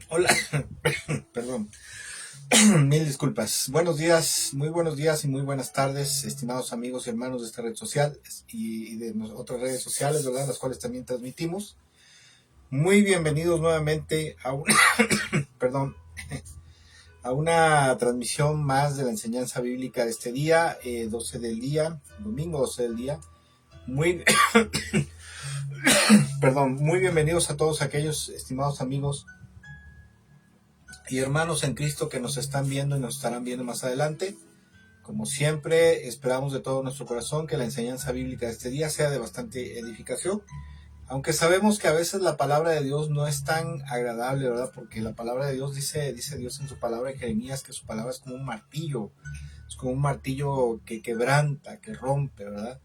Hola, perdón, mil disculpas. Buenos días y muy buenas tardes, estimados amigos y hermanos de esta red social y de otras redes sociales, ¿verdad? Las cuales también transmitimos. Muy bienvenidos nuevamente perdón, a una transmisión más de la enseñanza bíblica de este día, 12 del día, domingo 12 del día. Muy, muy bienvenidos a todos aquellos estimados amigos y hermanos en Cristo que nos están viendo y nos estarán viendo más adelante. Como siempre, esperamos de todo nuestro corazón que la enseñanza bíblica de este día sea de bastante edificación, aunque sabemos que a veces la palabra de Dios no es tan agradable, ¿verdad? Porque la palabra de Dios dice Dios en su palabra en Jeremías que su palabra es como un martillo, es como un martillo que quebranta, que rompe, ¿verdad?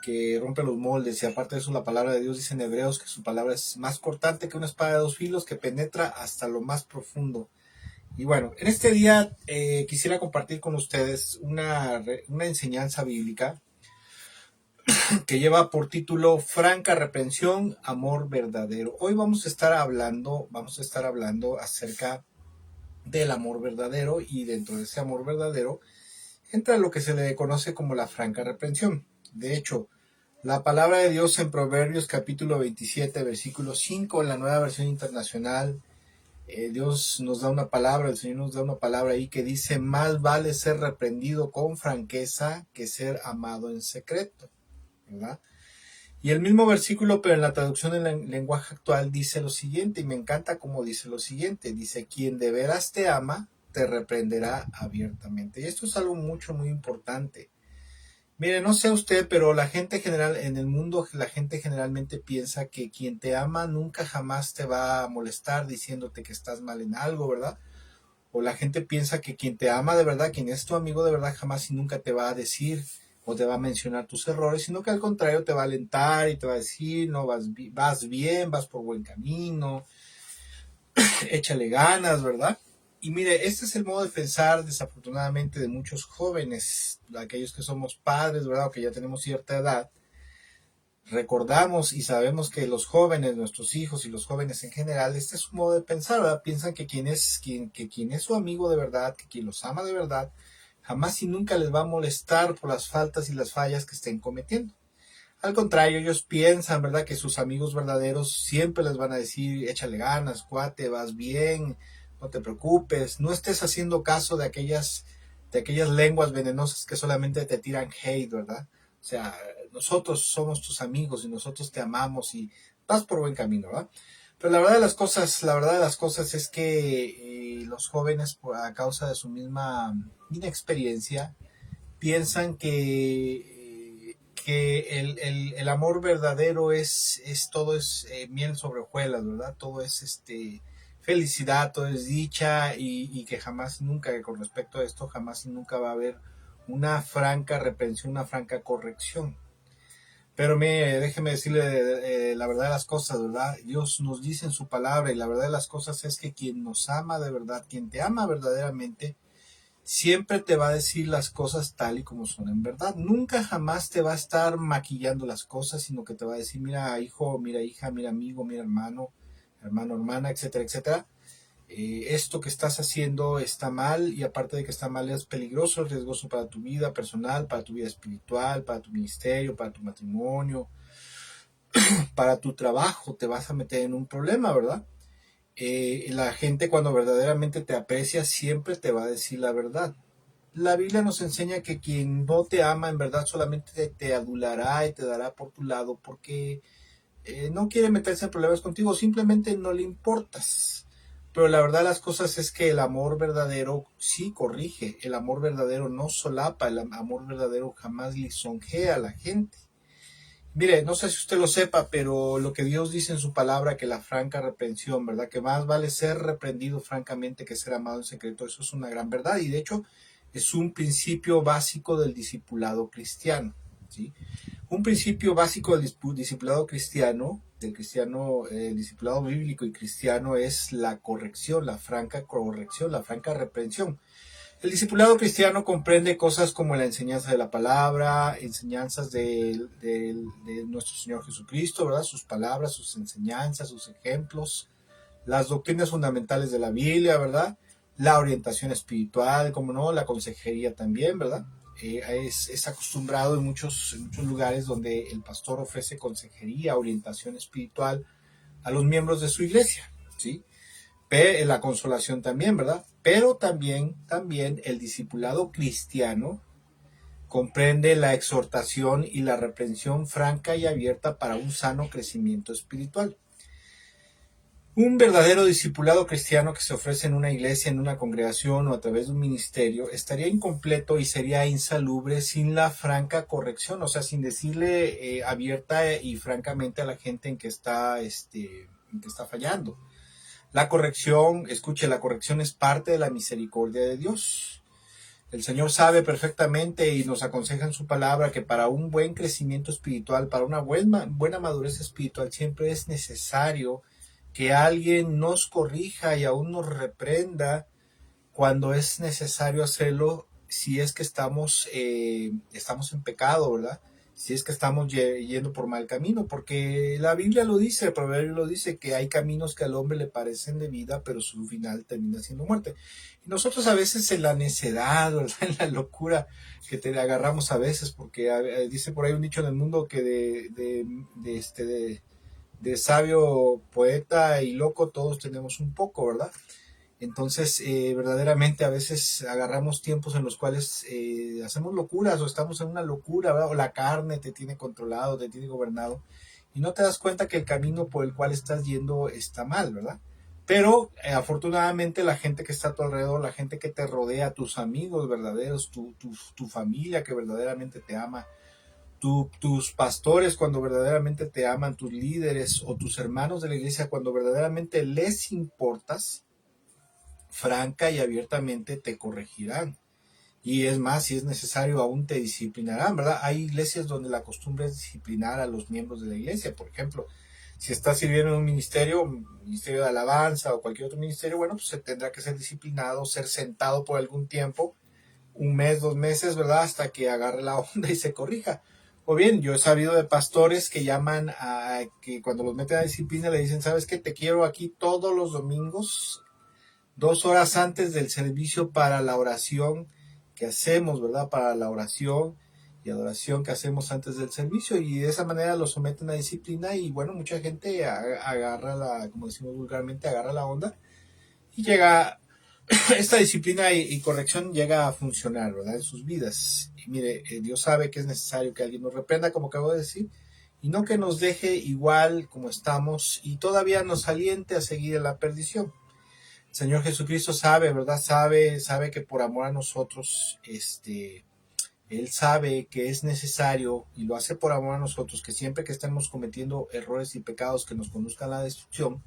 Que rompe los moldes. Y aparte de eso, la palabra de Dios dice en Hebreos que su palabra es más cortante que una espada de dos filos, que penetra hasta lo más profundo. Y bueno, en este día quisiera compartir con ustedes una enseñanza bíblica que lleva por título Franca reprensión, amor verdadero. Hoy vamos a estar hablando acerca del amor verdadero, y dentro de ese amor verdadero entra lo que se le conoce como la franca reprensión. De hecho, la palabra de Dios en Proverbios capítulo 27, versículo 5, en la Nueva Versión Internacional, Dios nos da una palabra, el Señor nos da una palabra ahí que dice: más vale ser reprendido con franqueza que ser amado en secreto, ¿verdad? Y el mismo versículo, pero en la traducción en lenguaje actual, dice lo siguiente, y me encanta cómo dice lo siguiente: dice, quien de veras te ama, te reprenderá abiertamente. Y esto es algo muy importante. Mire, no sé usted, pero la gente general, en el mundo, la gente generalmente piensa que quien te ama nunca jamás te va a molestar diciéndote que estás mal en algo, ¿verdad? O la gente piensa que quien te ama de verdad, quien es tu amigo de verdad, jamás y nunca te va a decir o te va a mencionar tus errores, sino que al contrario te va a alentar y te va a decir: no, vas bien, vas por buen camino, échale ganas, ¿verdad? Y mire, este es el modo de pensar, desafortunadamente, de muchos jóvenes, aquellos que somos padres, ¿verdad? O que ya tenemos cierta edad. Recordamos y sabemos que los jóvenes, nuestros hijos y los jóvenes en general, este es su modo de pensar, ¿verdad? Piensan que quien es su amigo de verdad, que quien los ama de verdad, jamás y nunca les va a molestar por las faltas y las fallas que estén cometiendo. Al contrario, ellos piensan, ¿verdad?, que sus amigos verdaderos siempre les van a decir: échale ganas, cuate, vas bien, no te preocupes, no estés haciendo caso de aquellas lenguas venenosas que solamente te tiran hate, ¿verdad? O sea, nosotros somos tus amigos y nosotros te amamos y vas por buen camino, ¿verdad? Pero la verdad de las cosas es que los jóvenes, a causa de su misma inexperiencia, piensan que el amor verdadero es todo es miel sobre hojuelas, ¿verdad? Todo es felicidad, todo es dicha, y que jamás nunca, con respecto a esto, jamás y nunca va a haber una franca reprensión, una franca corrección. Pero déjeme decirle la verdad de las cosas, ¿verdad? Dios nos dice en su palabra, y la verdad de las cosas es que quien nos ama de verdad, quien te ama verdaderamente, siempre te va a decir las cosas tal y como son en verdad. Nunca jamás te va a estar maquillando las cosas, sino que te va a decir: mira hijo, mira hija, mira amigo, mira hermana, etcétera, etcétera. Esto que estás haciendo está mal, y aparte de que está mal, es peligroso, es riesgoso para tu vida personal, para tu vida espiritual, para tu ministerio, para tu matrimonio, para tu trabajo. Te vas a meter en un problema, ¿verdad? La gente, cuando verdaderamente te aprecia, siempre te va a decir la verdad. La Biblia nos enseña que quien no te ama en verdad solamente te adulará y te dará por tu lado, porque no quiere meterse en problemas contigo, simplemente no le importas. Pero la verdad de las cosas es que el amor verdadero sí corrige, el amor verdadero no solapa, el amor verdadero jamás lisonjea a la gente. Mire, no sé si usted lo sepa, pero lo que Dios dice en su palabra, que la franca reprensión, ¿verdad? Que más vale ser reprendido francamente que ser amado en secreto. Eso es una gran verdad, y de hecho es un principio básico del discipulado cristiano, ¿sí? Un principio básico del discipulado cristiano, el discipulado bíblico y cristiano, es la corrección, la franca corrección, la franca reprensión. El discipulado cristiano comprende cosas como la enseñanza de la palabra, enseñanzas de nuestro Señor Jesucristo, ¿verdad? Sus palabras, sus enseñanzas, sus ejemplos, las doctrinas fundamentales de la Biblia, ¿verdad? La orientación espiritual, como no, la consejería también, ¿verdad? Es acostumbrado en muchos lugares donde el pastor ofrece consejería, orientación espiritual a los miembros de su iglesia, ¿sí? La consolación también, ¿verdad? Pero también el discipulado cristiano comprende la exhortación y la reprensión franca y abierta para un sano crecimiento espiritual. Un verdadero discipulado cristiano que se ofrece en una iglesia, en una congregación o a través de un ministerio estaría incompleto y sería insalubre sin la franca corrección, o sea, sin decirle abierta y francamente a la gente en que está fallando. La corrección, escuche, la corrección es parte de la misericordia de Dios. El Señor sabe perfectamente y nos aconseja en su palabra que para un buen crecimiento espiritual, para una buena madurez espiritual, siempre es necesario que alguien nos corrija y aún nos reprenda cuando es necesario hacerlo, si es que estamos en pecado, ¿verdad? Si es que estamos yendo por mal camino, porque la Biblia lo dice, el proverbio lo dice, que hay caminos que al hombre le parecen de vida, pero su final termina siendo muerte. Y nosotros a veces en la necedad, ¿verdad? En la locura que te agarramos a veces, porque dice por ahí un dicho en el mundo que de sabio, poeta y loco todos tenemos un poco, ¿verdad? Entonces, verdaderamente a veces agarramos tiempos en los cuales hacemos locuras o estamos en una locura, ¿verdad? O la carne te tiene controlado, te tiene gobernado y no te das cuenta que el camino por el cual estás yendo está mal, ¿verdad? Pero afortunadamente la gente que está a tu alrededor, la gente que te rodea, tus amigos verdaderos, tu familia que verdaderamente te ama, tus pastores cuando verdaderamente te aman, tus líderes o tus hermanos de la iglesia cuando verdaderamente les importas, franca y abiertamente te corregirán. Y es más, si es necesario, aún te disciplinarán, ¿verdad? Hay iglesias donde la costumbre es disciplinar a los miembros de la iglesia. Por ejemplo, si estás sirviendo en un ministerio de alabanza o cualquier otro ministerio, bueno, pues se tendrá que ser disciplinado, ser sentado por algún tiempo, un mes, 2 meses, ¿verdad? Hasta que agarre la onda y se corrija. O bien, yo he sabido de pastores que llaman a que cuando los meten a disciplina le dicen, ¿sabes qué? Te quiero aquí todos los domingos 2 horas antes del servicio para la oración que hacemos, ¿verdad? Para la oración y adoración que hacemos antes del servicio y de esa manera lo someten a disciplina y bueno, mucha gente agarra como decimos vulgarmente, agarra la onda y llega, esta disciplina y corrección llega a funcionar, ¿verdad? En sus vidas. Y mire, Dios sabe que es necesario que alguien nos reprenda, como acabo de decir, y no que nos deje igual como estamos y todavía nos aliente a seguir en la perdición. Señor Jesucristo sabe, ¿verdad? Sabe que por amor a nosotros, Él sabe que es necesario y lo hace por amor a nosotros, que siempre que estemos cometiendo errores y pecados que nos conduzcan a la destrucción,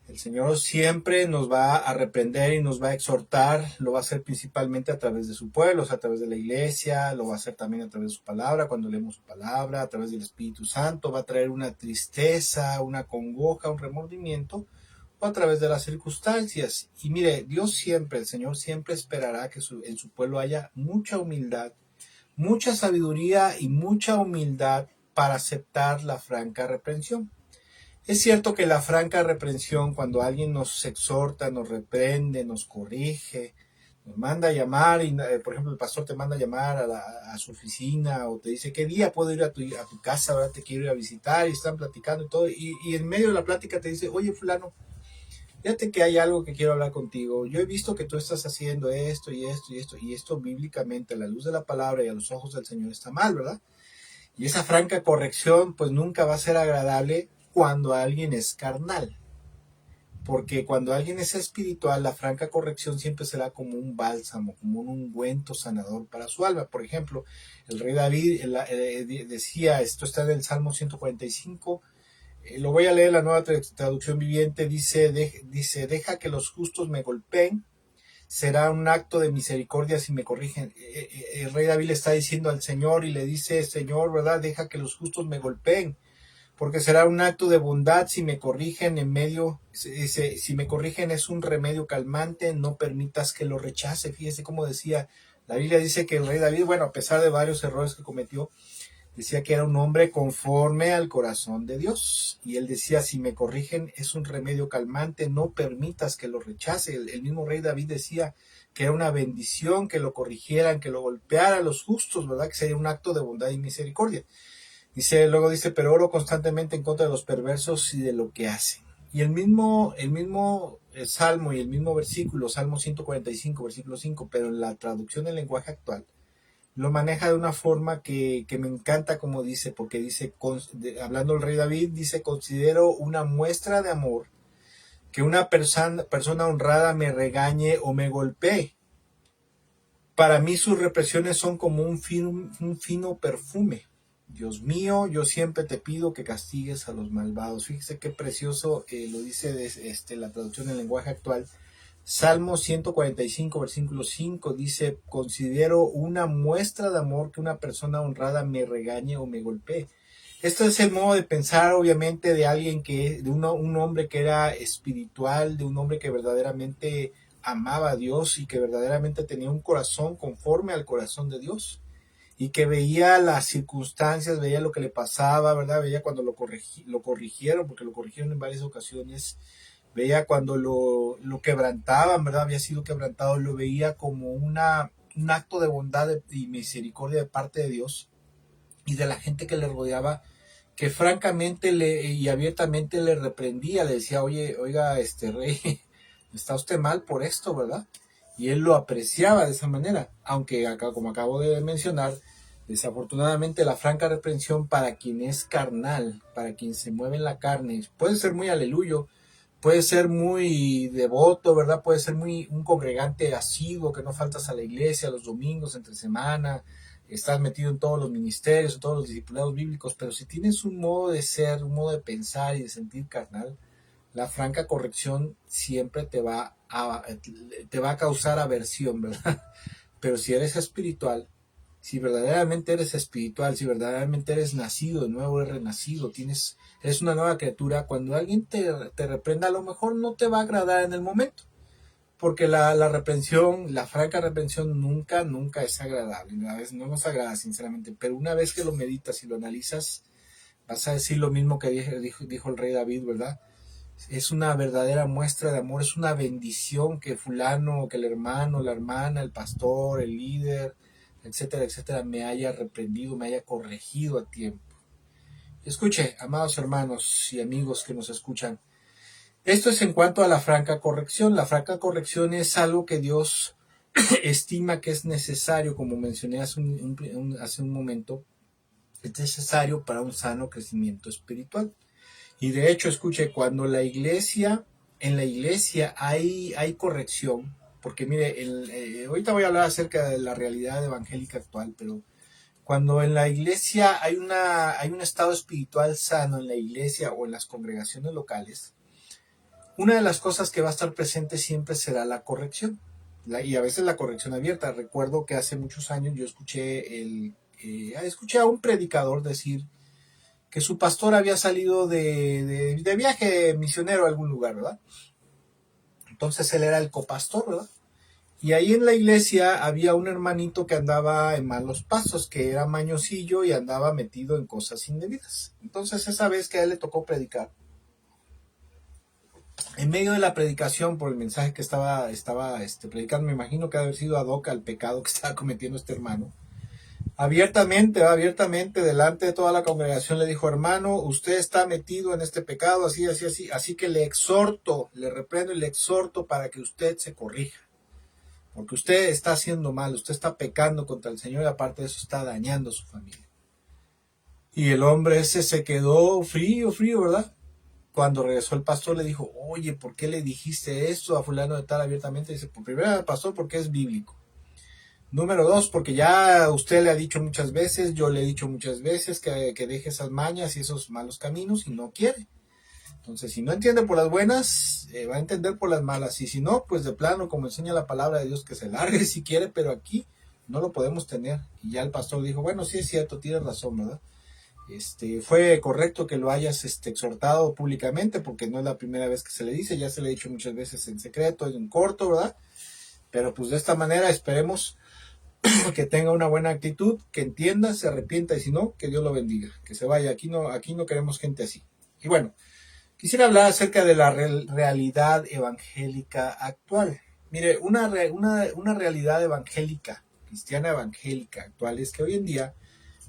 el Señor siempre nos va a reprender y nos va a exhortar, lo va a hacer principalmente a través de su pueblo, o sea, a través de la iglesia, lo va a hacer también a través de su palabra, cuando leemos su palabra, a través del Espíritu Santo, va a traer una tristeza, una congoja, un remordimiento, o a través de las circunstancias. Y mire, Dios siempre, el Señor siempre esperará que en su pueblo haya mucha humildad, mucha sabiduría y mucha humildad para aceptar la franca reprensión. Es cierto que la franca reprensión, cuando alguien nos exhorta, nos reprende, nos corrige, nos manda a llamar, y por ejemplo el pastor te manda a llamar a su oficina o te dice qué día puedo ir a tu casa, ¿verdad? Te quiero ir a visitar y están platicando y todo, y en medio de la plática te dice, oye fulano, fíjate que hay algo que quiero hablar contigo. Yo he visto que tú estás haciendo esto y esto y esto, y esto bíblicamente a la luz de la palabra y a los ojos del Señor está mal, ¿verdad? Y esa franca corrección pues nunca va a ser agradable cuando alguien es carnal. Porque cuando alguien es espiritual, la franca corrección siempre será como un bálsamo, como un ungüento sanador para su alma. Por ejemplo, el rey David decía, esto está en el Salmo 145, lo voy a leer la nueva traducción viviente, dice, deja que los justos me golpeen, será un acto de misericordia si me corrigen. El rey David le está diciendo al Señor y le dice, Señor, ¿verdad? Deja que los justos me golpeen, porque será un acto de bondad si me corrigen si me corrigen es un remedio calmante, no permitas que lo rechace. Fíjese cómo decía, la Biblia dice que el rey David, bueno, a pesar de varios errores que cometió, decía que era un hombre conforme al corazón de Dios. Y él decía, si me corrigen es un remedio calmante, no permitas que lo rechace. El mismo rey David decía que era una bendición que lo corrigieran, que lo golpearan los justos, ¿verdad? Que sería un acto de bondad y misericordia. Luego dice, pero oro constantemente en contra de los perversos y de lo que hacen. Y el mismo Salmo y el mismo versículo, Salmo 145, versículo 5, pero en la traducción del lenguaje actual, lo maneja de una forma que me encanta como dice, porque dice, hablando el rey David, dice, considero una muestra de amor que una persona honrada me regañe o me golpee. Para mí sus represiones son como un fino perfume. Dios mío, yo siempre te pido que castigues a los malvados. Fíjese qué precioso lo dice la traducción del lenguaje actual. Salmo 145, versículo 5 dice, considero una muestra de amor que una persona honrada me regañe o me golpee. Este es el modo de pensar, obviamente, de alguien de un hombre que era espiritual, de un hombre que verdaderamente amaba a Dios y que verdaderamente tenía un corazón conforme al corazón de Dios y que veía las circunstancias, veía lo que le pasaba, ¿verdad? Veía cuando lo corrigieron, porque lo corrigieron en varias ocasiones, veía cuando lo quebrantaban, ¿verdad? Había sido quebrantado, lo veía como un acto de bondad y misericordia de parte de Dios y de la gente que le rodeaba, que francamente y abiertamente le reprendía, le decía, oiga, rey, está usted mal por esto, ¿verdad? Y él lo apreciaba de esa manera, aunque acá, como acabo de mencionar, desafortunadamente la franca reprensión para quien es carnal, para quien se mueve en la carne, puede ser muy aleluyo, puede ser muy devoto, ¿verdad? Puede ser un congregante asiduo, que no faltas a la iglesia los domingos, entre semana, estás metido en todos los ministerios, en todos los discipulados bíblicos, pero si tienes un modo de ser, un modo de pensar y de sentir carnal, la franca corrección siempre te va a causar aversión, ¿verdad? Pero si eres espiritual, si verdaderamente eres espiritual, si verdaderamente eres nacido de nuevo, eres renacido, eres una nueva criatura, cuando alguien te reprenda, a lo mejor no te va a agradar en el momento, porque la reprensión, la franca reprensión nunca es agradable, a veces no nos agrada sinceramente, pero una vez que lo meditas y lo analizas, vas a decir lo mismo que dijo el rey David, ¿verdad? Es una verdadera muestra de amor, es una bendición que fulano, que el hermano, la hermana, el pastor, el líder, etcétera, etcétera, me haya reprendido, me haya corregido a tiempo. Escuche, amados hermanos y amigos que nos escuchan, esto es en cuanto a la franca corrección. La franca corrección es algo que Dios estima que es necesario, como mencioné hace un momento, es necesario para un sano crecimiento espiritual. Y de hecho, escuche, cuando en la iglesia hay corrección, porque mire, ahorita voy a hablar acerca de la realidad evangélica actual, pero cuando en la iglesia hay un estado espiritual sano en la iglesia o en las congregaciones locales, una de las cosas que va a estar presente siempre será la corrección, y a veces la corrección abierta. Recuerdo que hace muchos años yo escuché a un predicador decir que su pastor había salido de viaje misionero a algún lugar, ¿verdad? Entonces él era el copastor, ¿verdad? Y ahí en la iglesia había un hermanito que andaba en malos pasos, que era mañosillo y andaba metido en cosas indebidas. Entonces esa vez que a él le tocó predicar, en medio de la predicación por el mensaje que estaba predicando, me imagino que haber sido ad hoc al pecado que estaba cometiendo este hermano, abiertamente delante de toda la congregación le dijo, hermano, usted está metido en este pecado, así que le exhorto, le reprendo y le exhorto para que usted se corrija, porque usted está haciendo mal, usted está pecando contra el Señor y aparte de eso está dañando a su familia. Y el hombre ese se quedó frío, ¿verdad? Cuando regresó el pastor le dijo, oye, ¿por qué le dijiste esto a fulano de tal abiertamente? Dice, por primera, pastor, porque es bíblico. Número 2, porque ya usted le ha dicho muchas veces, yo le he dicho muchas veces que deje esas mañas y esos malos caminos y no quiere. Entonces, si no entiende por las buenas, va a entender por las malas. Y si no, pues de plano, como enseña la palabra de Dios, que se largue si quiere, pero aquí no lo podemos tener. Y ya el pastor dijo, bueno, sí es cierto, tienes razón, ¿verdad? Fue correcto que lo hayas exhortado públicamente, porque no es la primera vez que se le dice, ya se le ha dicho muchas veces en secreto, en corto, ¿verdad? Pero pues de esta manera esperemos que tenga una buena actitud, que entienda, se arrepienta y si no, que Dios lo bendiga, que se vaya. Aquí no queremos gente así. Y bueno, quisiera hablar acerca de la realidad evangélica actual. Mire, una realidad evangélica, cristiana evangélica actual es que hoy en día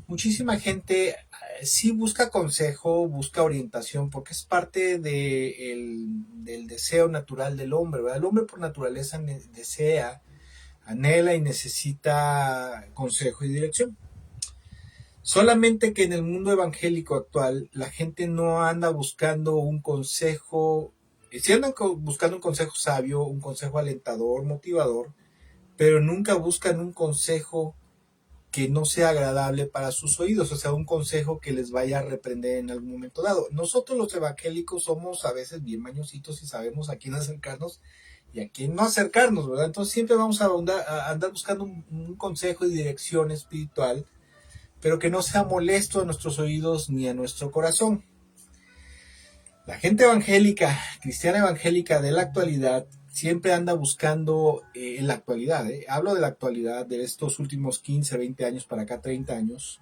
muchísima gente sí busca consejo, busca orientación, porque es parte del deseo natural del hombre, ¿verdad? El hombre por naturaleza desea, anhela y necesita consejo y dirección. Solamente que en el mundo evangélico actual la gente no anda buscando un consejo, sí andan buscando un consejo sabio, un consejo alentador, motivador, pero nunca buscan un consejo que no sea agradable para sus oídos, o sea, un consejo que les vaya a reprender en algún momento dado. Nosotros los evangélicos somos a veces bien mañositos y sabemos a quién acercarnos y a quién no acercarnos, ¿verdad? Entonces siempre vamos a andar buscando un consejo y dirección espiritual, pero que no sea molesto a nuestros oídos ni a nuestro corazón. La gente evangélica, cristiana evangélica de la actualidad, siempre anda buscando, en la actualidad, hablo de la actualidad, de estos últimos 15, 20 años para acá, 30 años.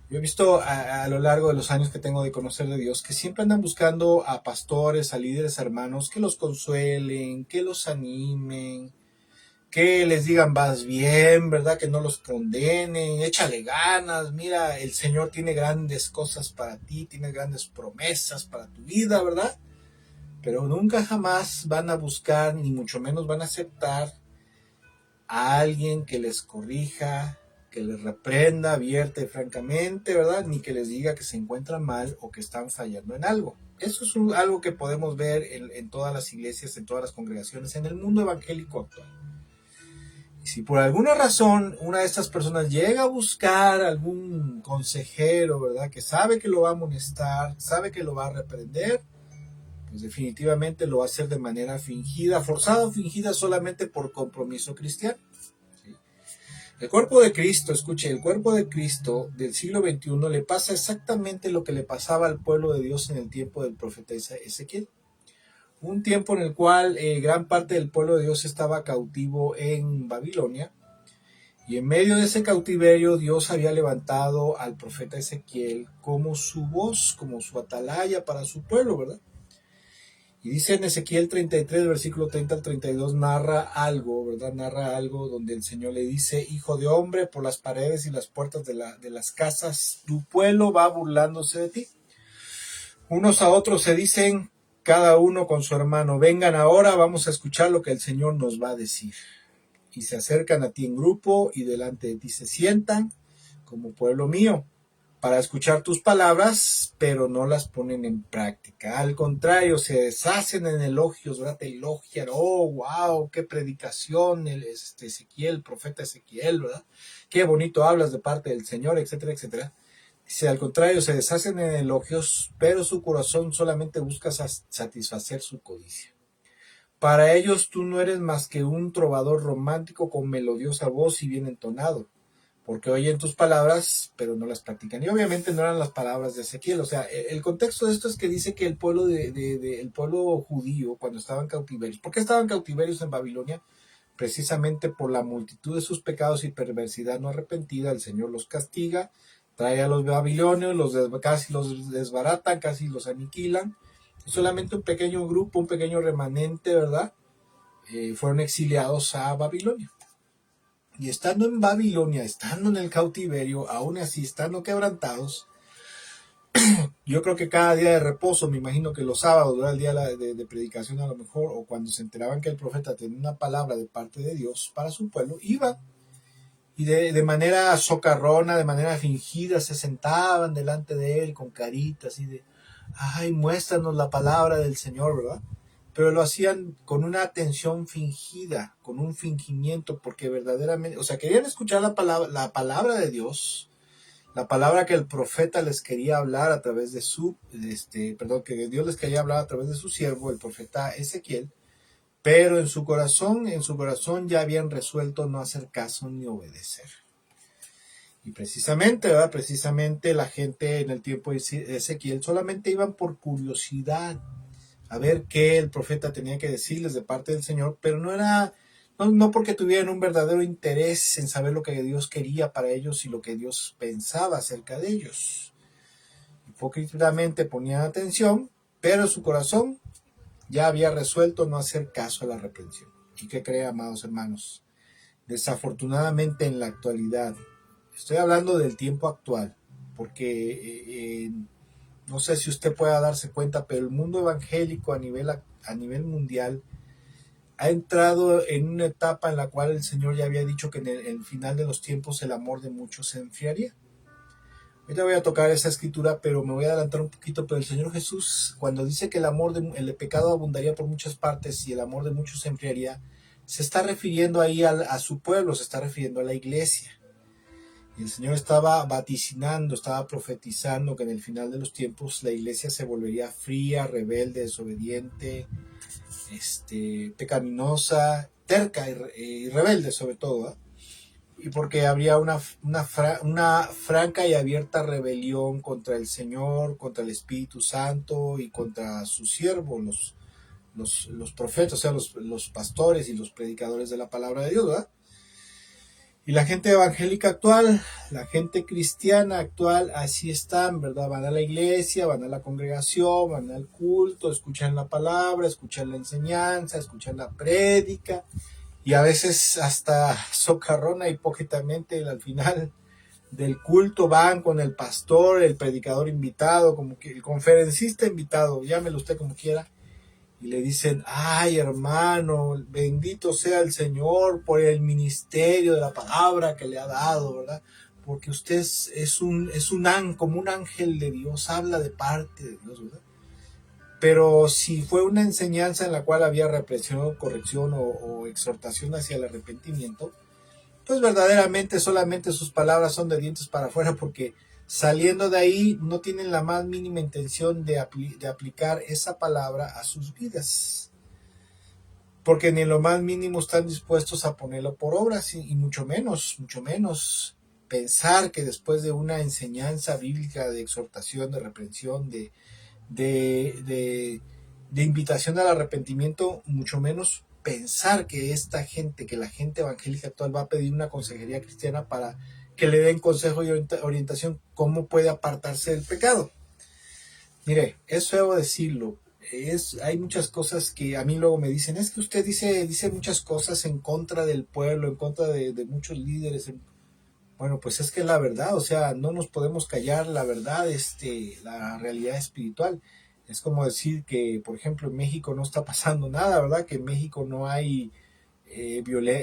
Yo he visto a lo largo de los años que tengo de conocer de Dios que siempre andan buscando a pastores, a líderes hermanos que los consuelen, que los animen, que les digan vas bien, ¿verdad? Que no los condenen, échale ganas, mira, el Señor tiene grandes cosas para ti, tiene grandes promesas para tu vida, ¿verdad? Pero nunca jamás van a buscar, ni mucho menos van a aceptar a alguien que les corrija, que les reprenda abierta y francamente, ¿verdad? Ni que les diga que se encuentran mal o que están fallando en algo. Eso es algo que podemos ver en todas las iglesias, en todas las congregaciones, en el mundo evangélico actual. Y si por alguna razón una de estas personas llega a buscar algún consejero, ¿verdad? Que sabe que lo va a amonestar, sabe que lo va a reprender, pues definitivamente lo va a hacer de manera fingida, forzada o fingida solamente por compromiso cristiano. ¿Sí? El cuerpo de Cristo, escuche, el cuerpo de Cristo del siglo XXI le pasa exactamente lo que le pasaba al pueblo de Dios en el tiempo del profeta Ezequiel. Un tiempo en el cual gran parte del pueblo de Dios estaba cautivo en Babilonia, y en medio de ese cautiverio Dios había levantado al profeta Ezequiel como su voz, como su atalaya para su pueblo, ¿verdad? Y dice en Ezequiel 33, versículo 30 al 32, narra algo, ¿verdad? Narra algo donde el Señor le dice, hijo de hombre, por las paredes y las puertas de las casas, tu pueblo va burlándose de ti. Unos a otros se dicen, cada uno con su hermano, vengan ahora, vamos a escuchar lo que el Señor nos va a decir. Y se acercan a ti en grupo y delante de ti se sientan como pueblo mío para escuchar tus palabras, pero no las ponen en práctica. Al contrario, se deshacen en elogios, ¿verdad? Te elogian, oh, wow, qué predicación, Ezequiel, el profeta Ezequiel, ¿verdad? Qué bonito hablas de parte del Señor, etcétera, etcétera. Dice, al contrario, se deshacen en elogios, pero su corazón solamente busca satisfacer su codicia. Para ellos tú no eres más que un trovador romántico con melodiosa voz y bien entonado, porque oyen tus palabras, pero no las practican. Y obviamente no eran las palabras de Ezequiel. O sea, el contexto de esto es que dice que el pueblo, el pueblo judío, cuando estaban cautiverios, ¿por qué estaban cautiverios en Babilonia? Precisamente por la multitud de sus pecados y perversidad no arrepentida, el Señor los castiga, trae a los babilonios, casi los desbaratan, casi los aniquilan. Y solamente un pequeño grupo, un pequeño remanente, ¿verdad? Fueron exiliados a Babilonia. Y estando en Babilonia, estando en el cautiverio, aún así estando quebrantados, yo creo que cada día de reposo, me imagino que los sábados, ¿verdad? El día de predicación a lo mejor, o cuando se enteraban que el profeta tenía una palabra de parte de Dios para su pueblo, iban y de manera socarrona, de manera fingida, se sentaban delante de él con caritas y de, ay, muéstranos la palabra del Señor, ¿verdad? Pero lo hacían con una atención fingida, con un fingimiento, porque verdaderamente, o sea, querían escuchar la palabra de Dios, la palabra que el profeta les quería hablar a través de que Dios les quería hablar a través de su siervo, el profeta Ezequiel, pero en su corazón ya habían resuelto no hacer caso ni obedecer. Y precisamente, ¿verdad? Precisamente la gente en el tiempo de Ezequiel solamente iban por curiosidad a ver qué el profeta tenía que decirles de parte del Señor, pero no no porque tuvieran un verdadero interés en saber lo que Dios quería para ellos y lo que Dios pensaba acerca de ellos. Hipócritamente ponían atención, pero su corazón ya había resuelto no hacer caso a la reprensión. ¿Y qué cree, amados hermanos? Desafortunadamente en la actualidad, estoy hablando del tiempo actual, porque no sé si usted pueda darse cuenta, pero el mundo evangélico a nivel mundial ha entrado en una etapa en la cual el Señor ya había dicho que en el final de los tiempos el amor de muchos se enfriaría. Ahorita voy a tocar esa escritura, pero me voy a adelantar un poquito. Pero el Señor Jesús, cuando dice que el pecado abundaría por muchas partes y el amor de muchos se enfriaría, se está refiriendo ahí a su pueblo, se está refiriendo a la iglesia. Y el Señor estaba vaticinando, estaba profetizando que en el final de los tiempos la iglesia se volvería fría, rebelde, desobediente, pecaminosa, terca y rebelde sobre todo, ¿eh? Y porque habría una franca y abierta rebelión contra el Señor, contra el Espíritu Santo y contra sus siervos, los profetas, o sea, los pastores y los predicadores de la palabra de Dios, ¿verdad? Y la gente evangélica actual, la gente cristiana actual, así están, ¿verdad? Van a la iglesia, van a la congregación, van al culto, escuchan la palabra, escuchan la enseñanza, escuchan la prédica, y a veces hasta socarrona hipócritamente al final del culto van con el pastor, el predicador invitado, como que el conferencista invitado, llámelo usted como quiera, y le dicen: ay, hermano, bendito sea el Señor por el ministerio de la palabra que le ha dado, ¿verdad? Porque usted es como un ángel de Dios, habla de parte de Dios, ¿verdad? Pero si fue una enseñanza en la cual había represión, corrección o exhortación hacia el arrepentimiento, pues verdaderamente solamente sus palabras son de dientes para afuera, porque saliendo de ahí no tienen la más mínima intención de aplicar esa palabra a sus vidas, porque ni en lo más mínimo están dispuestos a ponerlo por obras, y mucho menos pensar que después de una enseñanza bíblica de exhortación, de reprensión, de, de, de invitación al arrepentimiento, mucho menos pensar que la gente evangélica actual va a pedir una consejería cristiana para que le den consejo y orientación cómo puede apartarse del pecado. Mire, eso debo decirlo. Hay muchas cosas que a mí luego me dicen: es que usted dice muchas cosas en contra del pueblo, en contra de muchos líderes. Bueno, pues es que la verdad, o sea, no nos podemos callar la verdad, la realidad espiritual. Es como decir que, por ejemplo, en México no está pasando nada, ¿verdad? Que en México no hay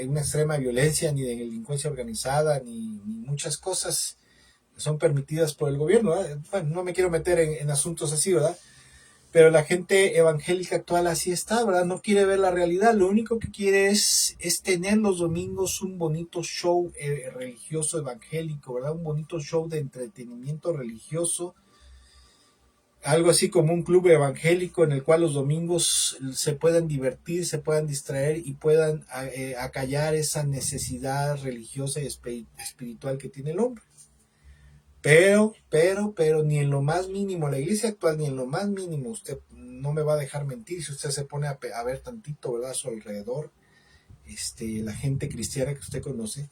una extrema violencia, ni de delincuencia organizada, ni muchas cosas que son permitidas por el gobierno, ¿verdad? Bueno, no me quiero meter en asuntos así, ¿verdad? Pero la gente evangélica actual así está, ¿verdad? No quiere ver la realidad. Lo único que quiere es tener los domingos un bonito show religioso evangélico, ¿verdad? Un bonito show de entretenimiento religioso. Algo así como un club evangélico en el cual los domingos se puedan divertir, se puedan distraer y puedan acallar esa necesidad religiosa y espiritual que tiene el hombre. Pero, ni en lo más mínimo, la iglesia actual, ni en lo más mínimo, usted no me va a dejar mentir, si usted se pone a ver tantito, ¿verdad?, a su alrededor, la gente cristiana que usted conoce,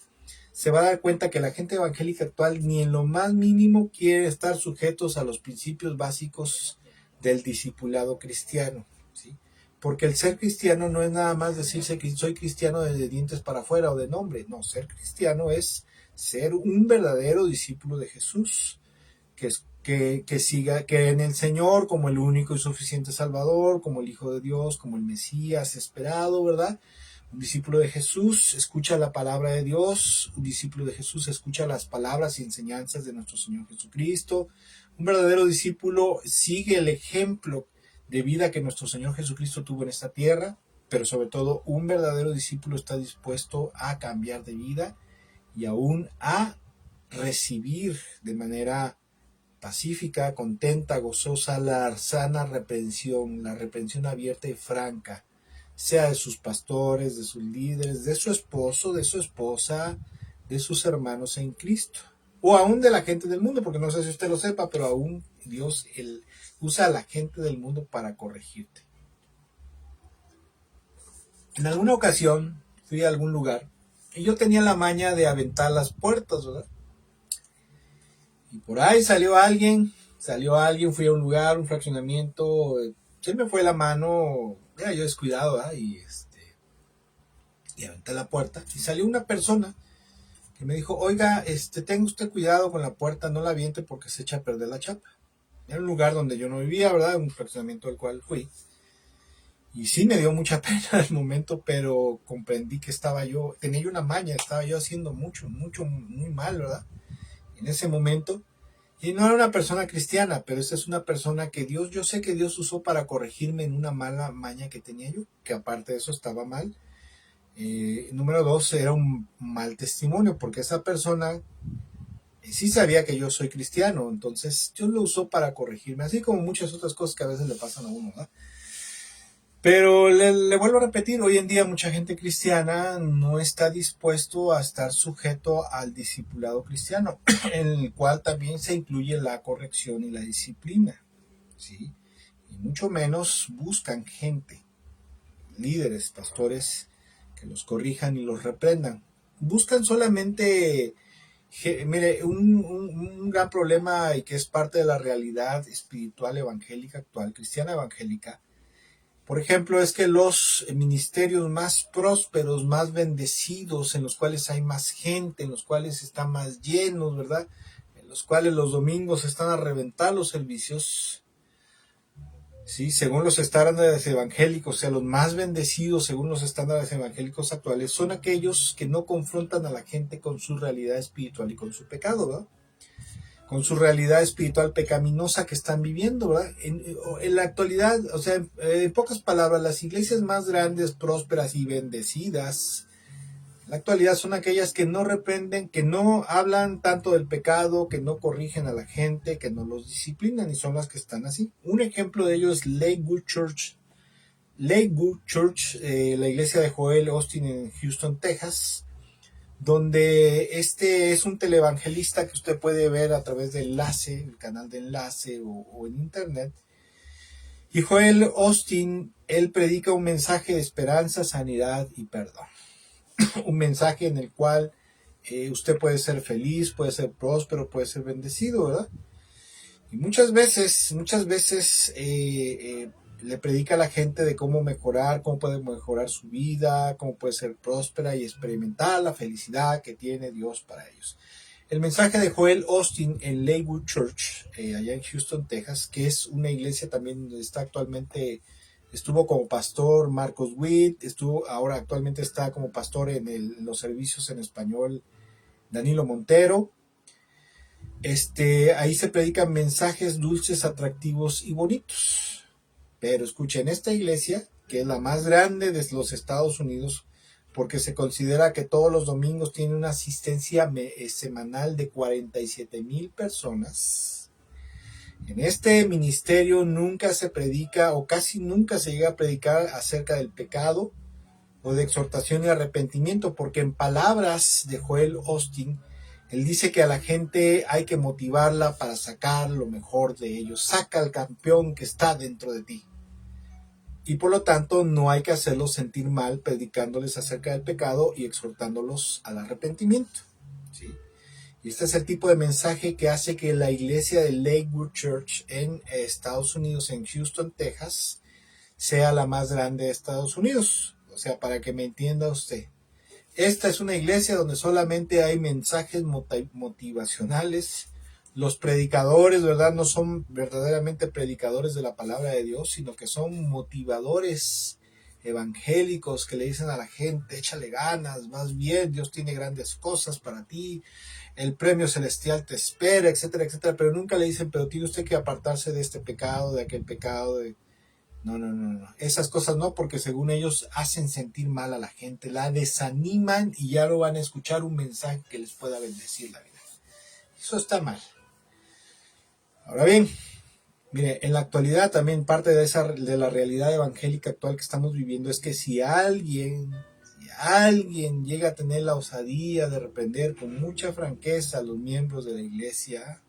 se va a dar cuenta que la gente evangélica actual ni en lo más mínimo quiere estar sujetos a los principios básicos del discipulado cristiano, ¿sí? Porque el ser cristiano no es nada más decirse que soy cristiano de dientes para afuera o de nombre. No, ser cristiano es ser un verdadero discípulo de Jesús, que siga, que en el Señor como el único y suficiente Salvador, como el Hijo de Dios, como el Mesías esperado, ¿verdad? Un discípulo de Jesús escucha la palabra de Dios, un discípulo de Jesús escucha las palabras y enseñanzas de nuestro Señor Jesucristo. Un verdadero discípulo sigue el ejemplo de vida que nuestro Señor Jesucristo tuvo en esta tierra, pero sobre todo un verdadero discípulo está dispuesto a cambiar de vida y aún a recibir de manera pacífica, contenta, gozosa, la sana reprensión, la reprensión abierta y franca, sea de sus pastores, de sus líderes, de su esposo, de su esposa, de sus hermanos en Cristo, o aún de la gente del mundo, porque no sé si usted lo sepa, pero aún Dios usa a la gente del mundo para corregirte. En alguna ocasión fui a algún lugar y yo tenía la maña de aventar las puertas, ¿verdad? Y por ahí salió alguien, fui a un lugar, un fraccionamiento, se me fue la mano, era yo descuidado, ¿verdad? Y aventé la puerta y salió una persona que me dijo, oiga, tenga usted cuidado con la puerta, no la aviente porque se echa a perder la chapa. Era un lugar donde yo no vivía, ¿verdad? Un fraccionamiento al cual fui. Y sí me dio mucha pena en el momento, pero comprendí que tenía yo una maña, estaba yo haciendo mucho, muy mal, ¿verdad? En ese momento. Y no era una persona cristiana, pero esa es una persona que yo sé que Dios usó para corregirme en una mala maña que tenía yo, que aparte de eso estaba mal. Número dos, era un mal testimonio, porque esa persona sí sabía que yo soy cristiano, entonces Dios lo usó para corregirme, así como muchas otras cosas que a veces le pasan a uno, ¿verdad? Pero le vuelvo a repetir, hoy en día mucha gente cristiana no está dispuesto a estar sujeto al discipulado cristiano, en el cual también se incluye la corrección y la disciplina, ¿sí? Y mucho menos buscan gente, líderes, pastores, que los corrijan y los reprendan. Buscan solamente, mire, un gran problema y que es parte de la realidad espiritual evangélica actual, cristiana evangélica, por ejemplo, es que los ministerios más prósperos, más bendecidos, en los cuales hay más gente, en los cuales están más llenos, ¿verdad? En los cuales los domingos están a reventar los servicios, ¿sí? Según los estándares evangélicos, o sea, los más bendecidos según los estándares evangélicos actuales, son aquellos que no confrontan a la gente con su realidad espiritual y con su pecado, ¿verdad? Con su realidad espiritual pecaminosa que están viviendo, ¿verdad? En la actualidad, o sea, en pocas palabras, las iglesias más grandes, prósperas y bendecidas, en la actualidad son aquellas que no reprenden, que no hablan tanto del pecado, que no corrigen a la gente, que no los disciplinan, y son las que están así. Un ejemplo de ello es Lakewood Church. Lakewood Church, la iglesia de Joel Austin en Houston, Texas, donde este es un televangelista que usted puede ver a través de Enlace, el canal de Enlace o en internet. Y Joel Austin, él predica un mensaje de esperanza, sanidad y perdón. Un mensaje en el cual usted puede ser feliz, puede ser próspero, puede ser bendecido, ¿verdad? Y muchas veces le predica a la gente de cómo mejorar, cómo puede mejorar su vida, cómo puede ser próspera y experimentar la felicidad que tiene Dios para ellos. El mensaje de Joel Austin en Lakewood Church, allá en Houston, Texas, que es una iglesia también donde está actualmente, estuvo como pastor Marcos Witt, ahora actualmente está como pastor en los servicios en español Danilo Montero. Ahí se predican mensajes dulces, atractivos y bonitos. Pero escuchen, esta iglesia, que es la más grande de los Estados Unidos, porque se considera que todos los domingos tiene una asistencia semanal de 47,000 personas. En este ministerio nunca se predica o casi nunca se llega a predicar acerca del pecado o de exhortación y arrepentimiento, porque en palabras de Joel Austin, él dice que a la gente hay que motivarla para sacar lo mejor de ellos. Saca al campeón que está dentro de ti. Y por lo tanto no hay que hacerlos sentir mal predicándoles acerca del pecado y exhortándolos al arrepentimiento, ¿sí? Y este es el tipo de mensaje que hace que la iglesia de Lakewood Church en Estados Unidos, en Houston, Texas, sea la más grande de Estados Unidos. O sea, para que me entienda usted. Esta es una iglesia donde solamente hay mensajes motivacionales. Los predicadores, ¿verdad? No son verdaderamente predicadores de la palabra de Dios, sino que son motivadores evangélicos que le dicen a la gente, échale ganas, vas bien, Dios tiene grandes cosas para ti, el premio celestial te espera, etcétera, etcétera, pero nunca le dicen, pero tiene usted que apartarse de este pecado, de aquel pecado, de... No. Esas cosas no, porque según ellos hacen sentir mal a la gente, la desaniman y ya no van a escuchar un mensaje que les pueda bendecir la vida. Eso está mal. Ahora bien, mire, en la actualidad también parte de la realidad evangélica actual que estamos viviendo es que si alguien llega a tener la osadía de reprender con mucha franqueza a los miembros de la iglesia,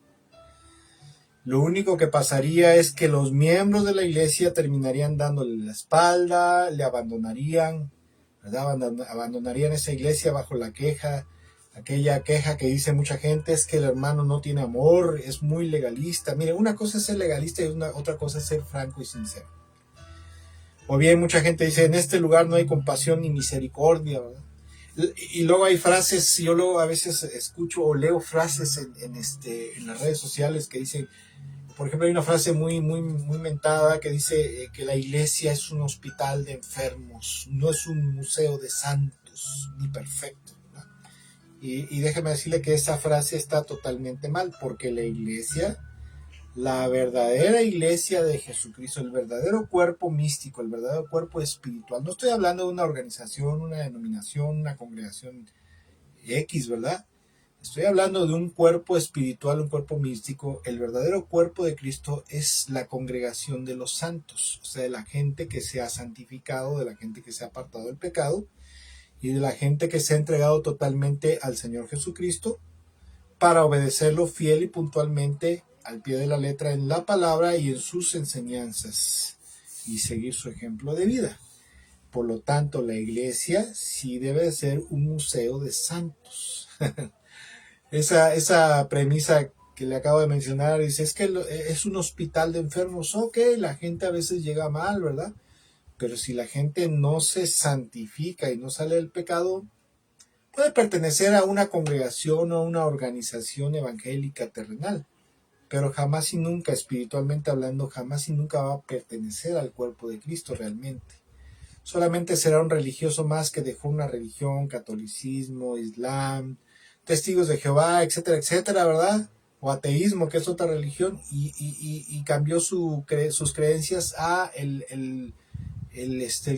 lo único que pasaría es que los miembros de la iglesia terminarían dándole la espalda, le abandonarían, ¿verdad? Abandonarían esa iglesia bajo la queja, aquella queja que dice mucha gente, es que el hermano no tiene amor, es muy legalista. Mire, una cosa es ser legalista y otra cosa es ser franco y sincero. O bien mucha gente dice, en este lugar no hay compasión ni misericordia, ¿verdad? Y luego hay frases, yo luego a veces escucho o leo frases en las redes sociales que dicen, por ejemplo, hay una frase muy mentada que dice que la iglesia es un hospital de enfermos, no es un museo de santos ni perfectos. Y déjeme decirle que esa frase está totalmente mal, porque la iglesia, la verdadera iglesia de Jesucristo, el verdadero cuerpo místico, el verdadero cuerpo espiritual, no estoy hablando de una organización, una denominación, una congregación X, ¿verdad? Estoy hablando de un cuerpo espiritual, un cuerpo místico. El verdadero cuerpo de Cristo es la congregación de los santos, o sea, de la gente que se ha santificado, de la gente que se ha apartado del pecado y de la gente que se ha entregado totalmente al Señor Jesucristo para obedecerlo fiel y puntualmente al pie de la letra en la palabra y en sus enseñanzas y seguir su ejemplo de vida. Por lo tanto, la iglesia sí debe ser un museo de santos. Esa premisa que le acabo de mencionar, dice, es que es un hospital de enfermos. Ok, la gente a veces llega mal, ¿verdad? Pero si la gente no se santifica y no sale del pecado, puede pertenecer a una congregación o a una organización evangélica terrenal, pero jamás y nunca, espiritualmente hablando, jamás y nunca va a pertenecer al cuerpo de Cristo realmente. Solamente será un religioso más que dejó una religión, catolicismo, islam, testigos de Jehová, etcétera, etcétera, ¿verdad? O ateísmo, que es otra religión, y cambió sus creencias a el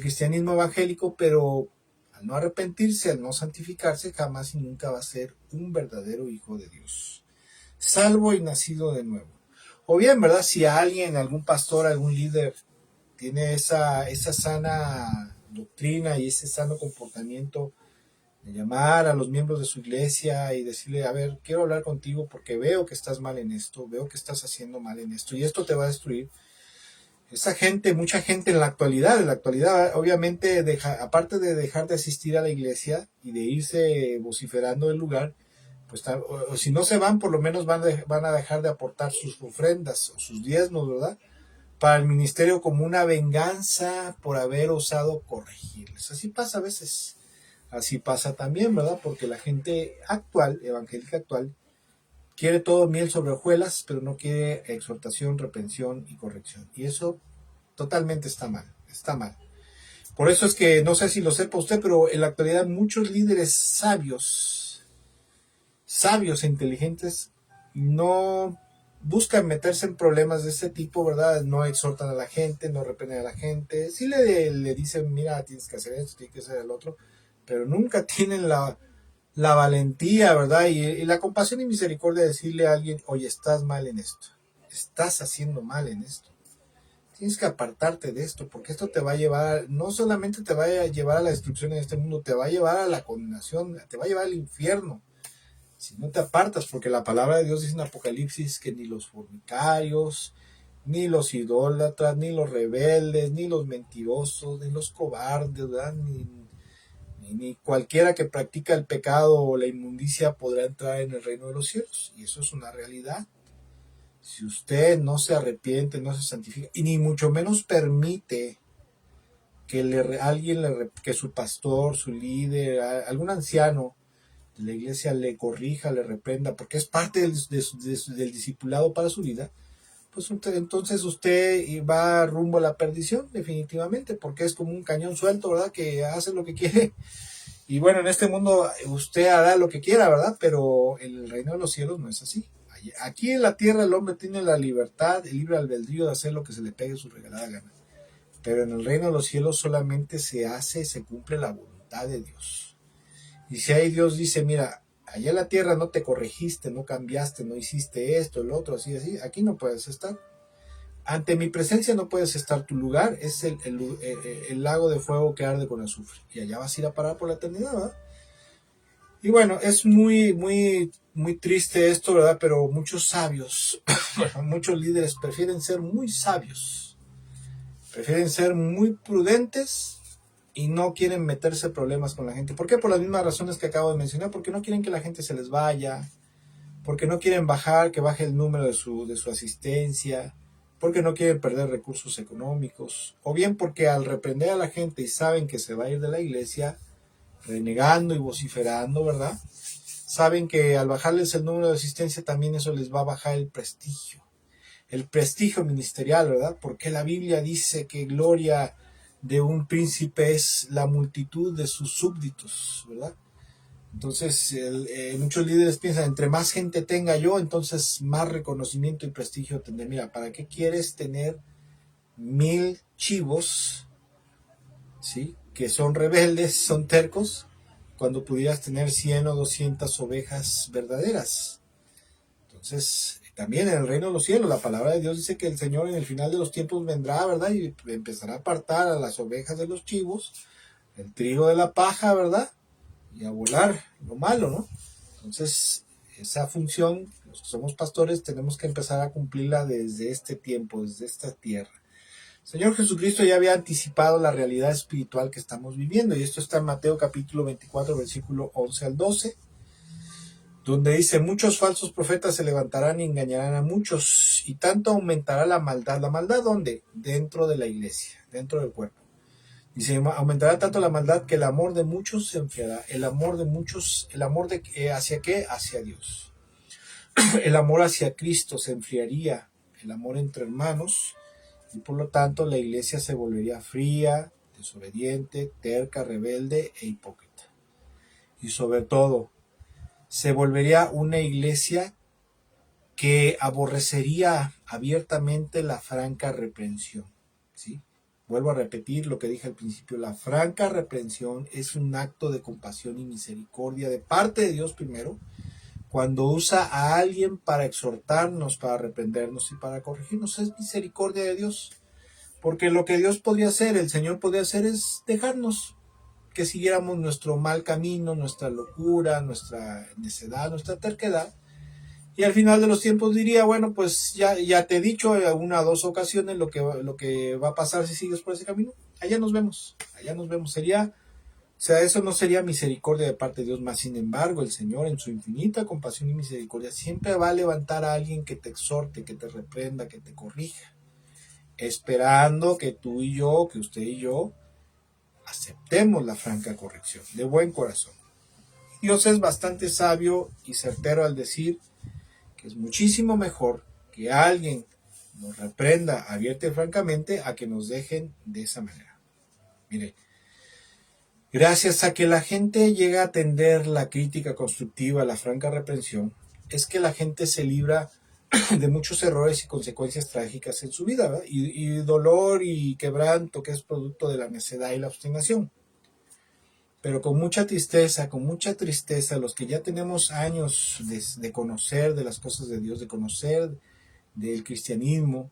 cristianismo evangélico, pero al no arrepentirse, al no santificarse, jamás y nunca va a ser un verdadero hijo de Dios, salvo y nacido de nuevo. O bien, ¿verdad? Si alguien, algún pastor, algún líder tiene esa sana doctrina y ese sano comportamiento de llamar a los miembros de su iglesia y decirle, a ver, quiero hablar contigo porque veo que estás mal en esto, veo que estás haciendo mal en esto y esto te va a destruir. Esa gente, mucha gente en la actualidad obviamente, aparte de dejar de asistir a la iglesia y de irse vociferando del lugar, pues o si no se van, por lo menos van a dejar de aportar sus ofrendas o sus diezmos, ¿verdad? Para el ministerio como una venganza por haber osado corregirles. Así pasa a veces. Así pasa también, ¿verdad? Porque la gente actual, evangélica actual, quiere todo miel sobre hojuelas, pero no quiere exhortación, reprensión y corrección. Y eso totalmente está mal, está mal. Por eso es que, no sé si lo sepa usted, pero en la actualidad muchos líderes sabios e inteligentes no buscan meterse en problemas de este tipo, ¿verdad? No exhortan a la gente, no reprenden a la gente. Sí le dicen, mira, tienes que hacer esto, tienes que hacer el otro, pero nunca tienen la valentía, ¿verdad? Y la compasión y misericordia de decirle a alguien, oye, estás mal en esto, estás haciendo mal en esto. Tienes que apartarte de esto, porque esto te va a llevar, no solamente te va a llevar a la destrucción en este mundo, te va a llevar a la condenación, te va a llevar al infierno. Si no te apartas, porque la palabra de Dios dice en Apocalipsis que ni los fornicarios, ni los idólatras, ni los rebeldes, ni los mentirosos, ni los cobardes, ¿verdad? Ni cualquiera que practica el pecado o la inmundicia podrá entrar en el reino de los cielos. Y eso es una realidad. Si usted no se arrepiente, no se santifica, y ni mucho menos permite que su pastor, su líder, algún anciano de la iglesia le corrija, le reprenda, porque es parte del discipulado para su vida, pues entonces usted va rumbo a la perdición, definitivamente, porque es como un cañón suelto, ¿verdad? Que hace lo que quiere. Y bueno, en este mundo usted hará lo que quiera, ¿verdad? Pero en el reino de los cielos no es así. Aquí en la tierra el hombre tiene la libertad, el libre albedrío de hacer lo que se le pegue su regalada gana. Pero en el reino de los cielos solamente se cumple la voluntad de Dios. Y si ahí Dios dice, mira, allá en la tierra no te corregiste, no cambiaste, no hiciste esto, el otro, así, aquí no puedes estar. Ante mi presencia no puedes estar, tu lugar es el lago de fuego que arde con azufre. Y allá vas a ir a parar por la eternidad, ¿verdad? Y bueno, es muy triste esto, ¿verdad? Pero muchos sabios, muchos líderes prefieren ser muy sabios, prefieren ser muy prudentes y no quieren meterse problemas con la gente. ¿Por qué? Por las mismas razones que acabo de mencionar, porque no quieren que la gente se les vaya, porque no quieren que baje el número de su asistencia, porque no quieren perder recursos económicos, o bien porque al reprender a la gente y saben que se va a ir de la iglesia, renegando y vociferando, ¿verdad? Saben que al bajarles el número de asistencia también eso les va a bajar el prestigio ministerial, ¿verdad? Porque la Biblia dice que gloria de un príncipe es la multitud de sus súbditos, ¿verdad? Entonces, muchos líderes piensan, entre más gente tenga yo, entonces más reconocimiento y prestigio tendré. Mira, ¿para qué quieres tener 1000 chivos, ¿sí? Que son rebeldes, son tercos, cuando pudieras tener 100 o 200 ovejas verdaderas? Entonces, también en el reino de los cielos, la palabra de Dios dice que el Señor en el final de los tiempos vendrá, ¿verdad? Y empezará a apartar a las ovejas de los chivos, el trigo de la paja, ¿verdad? Y a volar lo malo, ¿no? Entonces, esa función, los que somos pastores, tenemos que empezar a cumplirla desde este tiempo, desde esta tierra. El Señor Jesucristo ya había anticipado la realidad espiritual que estamos viviendo, y esto está en Mateo capítulo 24, versículo 11 al 12, donde dice, muchos falsos profetas se levantarán y engañarán a muchos, y tanto aumentará la maldad. ¿La maldad dónde? Dentro de la iglesia, dentro del cuerpo. Dice, aumentará tanto la maldad que el amor de muchos se enfriará. El amor de muchos, ¿hacia qué? Hacia Dios. El amor hacia Cristo se enfriaría, el amor entre hermanos, y por lo tanto la iglesia se volvería fría, desobediente, terca, rebelde e hipócrita. Y sobre todo, se volvería una iglesia que aborrecería abiertamente la franca reprensión, ¿sí? Vuelvo a repetir lo que dije al principio, la franca reprensión es un acto de compasión y misericordia de parte de Dios primero, cuando usa a alguien para exhortarnos, para reprendernos y para corregirnos. Es misericordia de Dios, porque lo que Dios podría hacer, el Señor podría hacer, es dejarnos que siguiéramos nuestro mal camino, nuestra locura, nuestra necedad, nuestra terquedad, y al final de los tiempos diría, bueno, pues ya te he dicho en una o dos ocasiones lo que va a pasar si sigues por ese camino. Allá nos vemos. Eso no sería misericordia de parte de Dios, más sin embargo, el Señor en su infinita compasión y misericordia siempre va a levantar a alguien que te exhorte, que te reprenda, que te corrija, esperando que tú y yo, que usted y yo, aceptemos la franca corrección, de buen corazón. Dios es bastante sabio y certero al decir que es muchísimo mejor que alguien nos reprenda abierta y francamente a que nos dejen de esa manera. Mire, gracias a que la gente llega a atender la crítica constructiva, la franca reprensión, es que la gente se libra de muchos errores y consecuencias trágicas en su vida, ¿verdad? Y dolor y quebranto que es producto de la necedad y la obstinación. Pero con mucha tristeza, los que ya tenemos años de conocer de las cosas de Dios, de conocer del cristianismo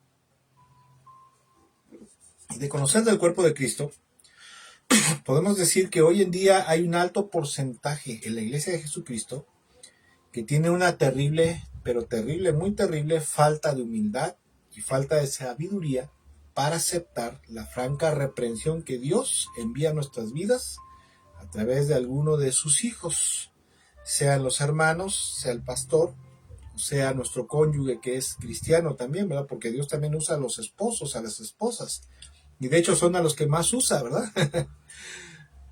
y de conocer del cuerpo de Cristo, podemos decir que hoy en día hay un alto porcentaje en la Iglesia de Jesucristo que tiene una terrible, pero terrible, muy terrible falta de humildad y falta de sabiduría para aceptar la franca reprensión que Dios envía a nuestras vidas a través de alguno de sus hijos, sean los hermanos, sea el pastor, o sea nuestro cónyuge que es cristiano también, ¿verdad? Porque Dios también usa a los esposos, a las esposas, y de hecho son a los que más usa, ¿verdad?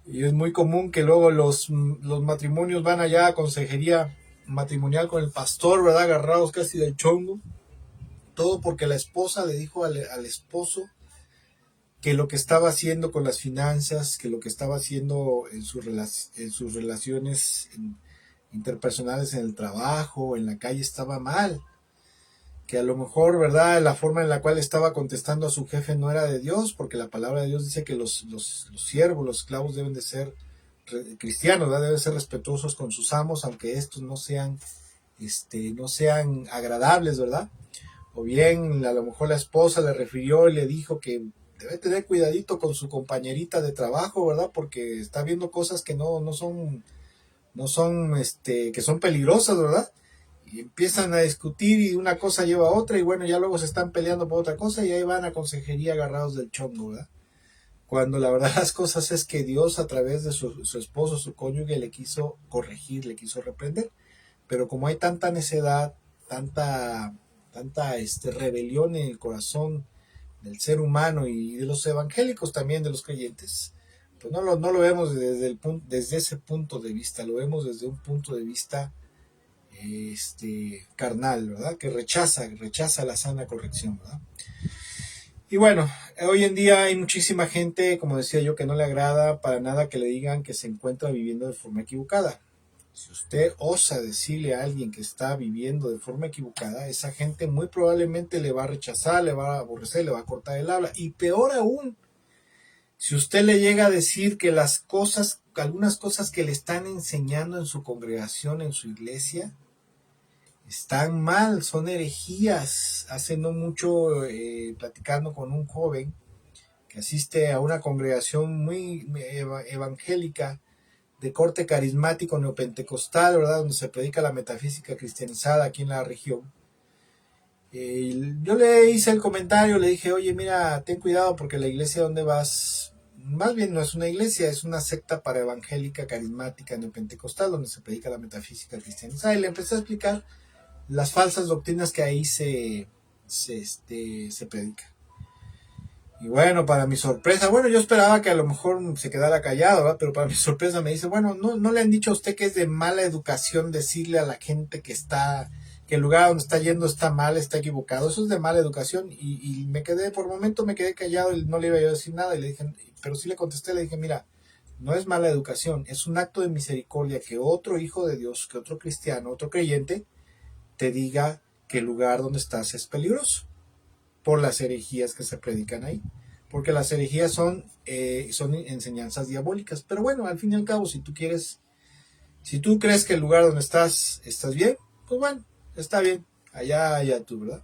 Y es muy común que luego los matrimonios van allá a consejería matrimonial con el pastor, ¿verdad? Agarrados casi del chongo, todo porque la esposa le dijo al esposo que lo que estaba haciendo con las finanzas, que lo que estaba haciendo en sus relaciones interpersonales en el trabajo, en la calle, estaba mal, que a lo mejor, ¿verdad?, la forma en la cual estaba contestando a su jefe no era de Dios, porque la palabra de Dios dice que los siervos, los esclavos deben de ser cristianos, ¿verdad? Deben ser respetuosos con sus amos, aunque estos no sean agradables, ¿verdad? O bien a lo mejor la esposa le refirió y le dijo que debe tener cuidadito con su compañerita de trabajo, ¿verdad? Porque está viendo cosas que no son, que son peligrosas, ¿verdad? Y empiezan a discutir y una cosa lleva a otra y bueno, ya luego se están peleando por otra cosa y ahí van a consejería agarrados del chongo, ¿verdad? cuando la verdad las cosas es que Dios a través de su esposo, su cónyuge, le quiso corregir, le quiso reprender. Pero como hay tanta necedad, tanta rebelión en el corazón del ser humano y de los evangélicos también, de los creyentes, pues no lo vemos desde ese punto de vista, lo vemos desde un punto de vista carnal, ¿verdad? Que rechaza la sana corrección, ¿verdad? Y bueno, hoy en día hay muchísima gente, como decía yo, que no le agrada para nada que le digan que se encuentra viviendo de forma equivocada. Si usted osa decirle a alguien que está viviendo de forma equivocada, esa gente muy probablemente le va a rechazar, le va a aborrecer, le va a cortar el habla. Y peor aún, si usted le llega a decir que algunas cosas que le están enseñando en su congregación, en su iglesia, están mal, son herejías. Hace no mucho, platicando con un joven que asiste a una congregación muy evangélica, de corte carismático neopentecostal, ¿verdad? Donde se predica la metafísica cristianizada aquí en la región. Yo le hice el comentario, le dije, oye, mira, ten cuidado porque la iglesia donde vas, más bien no es una iglesia, es una secta para evangélica carismática neopentecostal, donde se predica la metafísica cristianizada. Y le empecé a explicar las falsas doctrinas que ahí se predica. Y bueno, para mi sorpresa, bueno, yo esperaba que a lo mejor se quedara callado, ¿verdad? Pero para mi sorpresa me dice, bueno, no le han dicho a usted que es de mala educación decirle a la gente que el lugar donde está yendo está mal, está equivocado. Eso es de mala educación. Y por un momento me quedé callado y no le iba yo a decir nada. Y le dije, pero sí le contesté, le dije, mira, no es mala educación, es un acto de misericordia que otro hijo de Dios, que otro cristiano, otro creyente, te diga que el lugar donde estás es peligroso por las herejías que se predican ahí, porque las herejías son enseñanzas diabólicas. Pero bueno, al fin y al cabo, si tú crees que el lugar donde estás bien, pues bueno, está bien, allá tú, ¿verdad?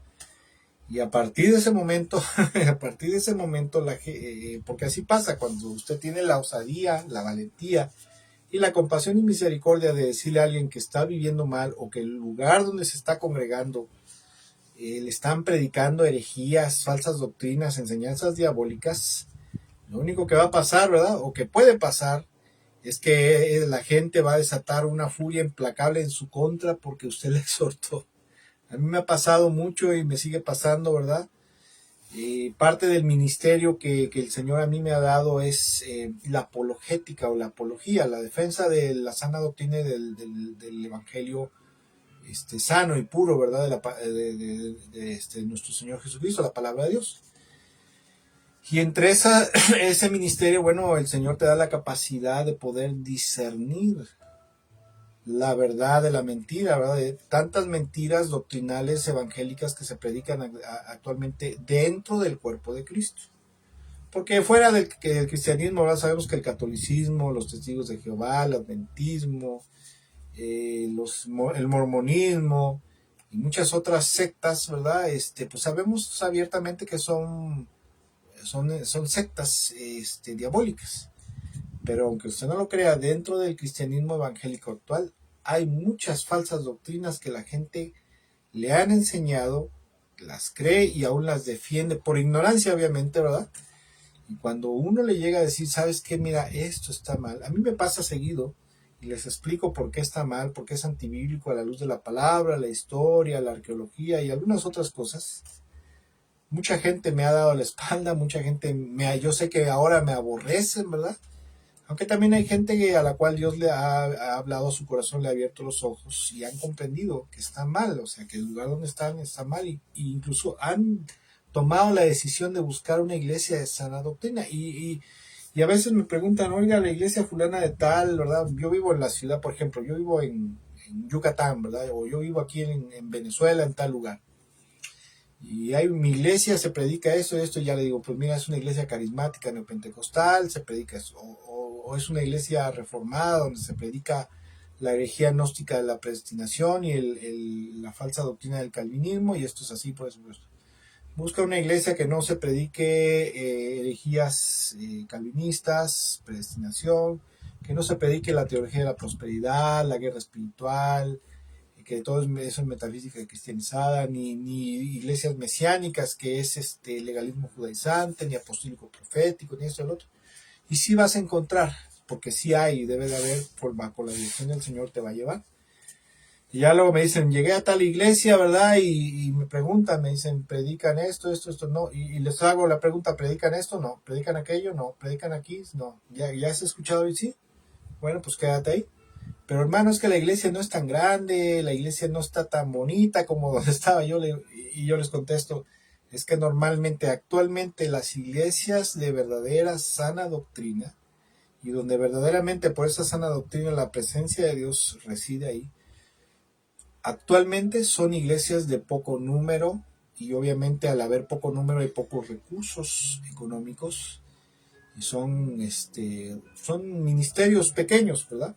Y a partir de ese momento, porque así pasa cuando usted tiene la osadía, la valentía y la compasión y misericordia de decirle a alguien que está viviendo mal o que el lugar donde se está congregando le están predicando herejías, falsas doctrinas, enseñanzas diabólicas. Lo único que va a pasar, ¿verdad? O que puede pasar, es que la gente va a desatar una furia implacable en su contra porque usted le exhortó. A mí me ha pasado mucho y me sigue pasando, ¿verdad? Parte del ministerio que el Señor a mí me ha dado es la apologética o la apología, la defensa de la sana doctrina del Evangelio sano y puro, ¿verdad? De nuestro Señor Jesucristo, la palabra de Dios. Y entre ese ministerio, bueno, el Señor te da la capacidad de poder discernir la verdad de la mentira, ¿verdad? De tantas mentiras doctrinales evangélicas que se predican actualmente dentro del cuerpo de Cristo. Porque fuera del cristianismo, ¿verdad? Sabemos que el catolicismo, los testigos de Jehová, el adventismo, el mormonismo y muchas otras sectas, ¿verdad? Pues sabemos abiertamente que son sectas diabólicas. Pero aunque usted no lo crea, dentro del cristianismo evangélico actual hay muchas falsas doctrinas que la gente le han enseñado, las cree y aún las defiende, por ignorancia obviamente, ¿verdad? Y cuando uno le llega a decir, ¿sabes qué? Mira, esto está mal. A mí me pasa seguido y les explico por qué está mal, por qué es antibíblico a la luz de la palabra, la historia, la arqueología y algunas otras cosas. Mucha gente me ha dado la espalda, mucha gente yo sé que ahora me aborrecen, ¿verdad? Aunque también hay gente a la cual Dios le ha hablado a su corazón, le ha abierto los ojos y han comprendido que está mal, o sea, que el lugar donde están está mal y incluso han tomado la decisión de buscar una iglesia de sana doctrina. Y a veces me preguntan, oiga, la iglesia fulana de tal, ¿verdad? Yo vivo en la ciudad, por ejemplo, yo vivo en Yucatán, ¿verdad? O yo vivo aquí en Venezuela, en tal lugar. Y mi iglesia se predica eso y esto, y ya le digo, pues mira, es una iglesia carismática neopentecostal, se predica eso, o es una iglesia reformada donde se predica la herejía gnóstica de la predestinación y la falsa doctrina del calvinismo, y esto es así, por eso. Busca una iglesia que no se predique herejías calvinistas, predestinación, que no se predique la teología de la prosperidad, la guerra espiritual, que todo eso es metafísica cristianizada, ni iglesias mesiánicas, que es legalismo judaizante, ni apostólico profético, ni eso y lo otro. Y sí vas a encontrar, porque sí hay, debe de haber, por la dirección del Señor te va a llevar. Y ya luego me dicen, llegué a tal iglesia, ¿verdad? Y me preguntan, me dicen, ¿predican esto, no? Y les hago la pregunta, ¿predican esto? No. ¿Predican aquello? No. ¿Predican aquí? No. ¿Ya has escuchado y sí? Bueno, pues quédate ahí. Pero hermano, es que la iglesia no es tan grande, la iglesia no está tan bonita como donde estaba yo. Y yo les contesto, es que normalmente, actualmente, las iglesias de verdadera sana doctrina, y donde verdaderamente por esa sana doctrina la presencia de Dios reside ahí, actualmente son iglesias de poco número, y obviamente al haber poco número hay pocos recursos económicos, y son ministerios pequeños, ¿verdad?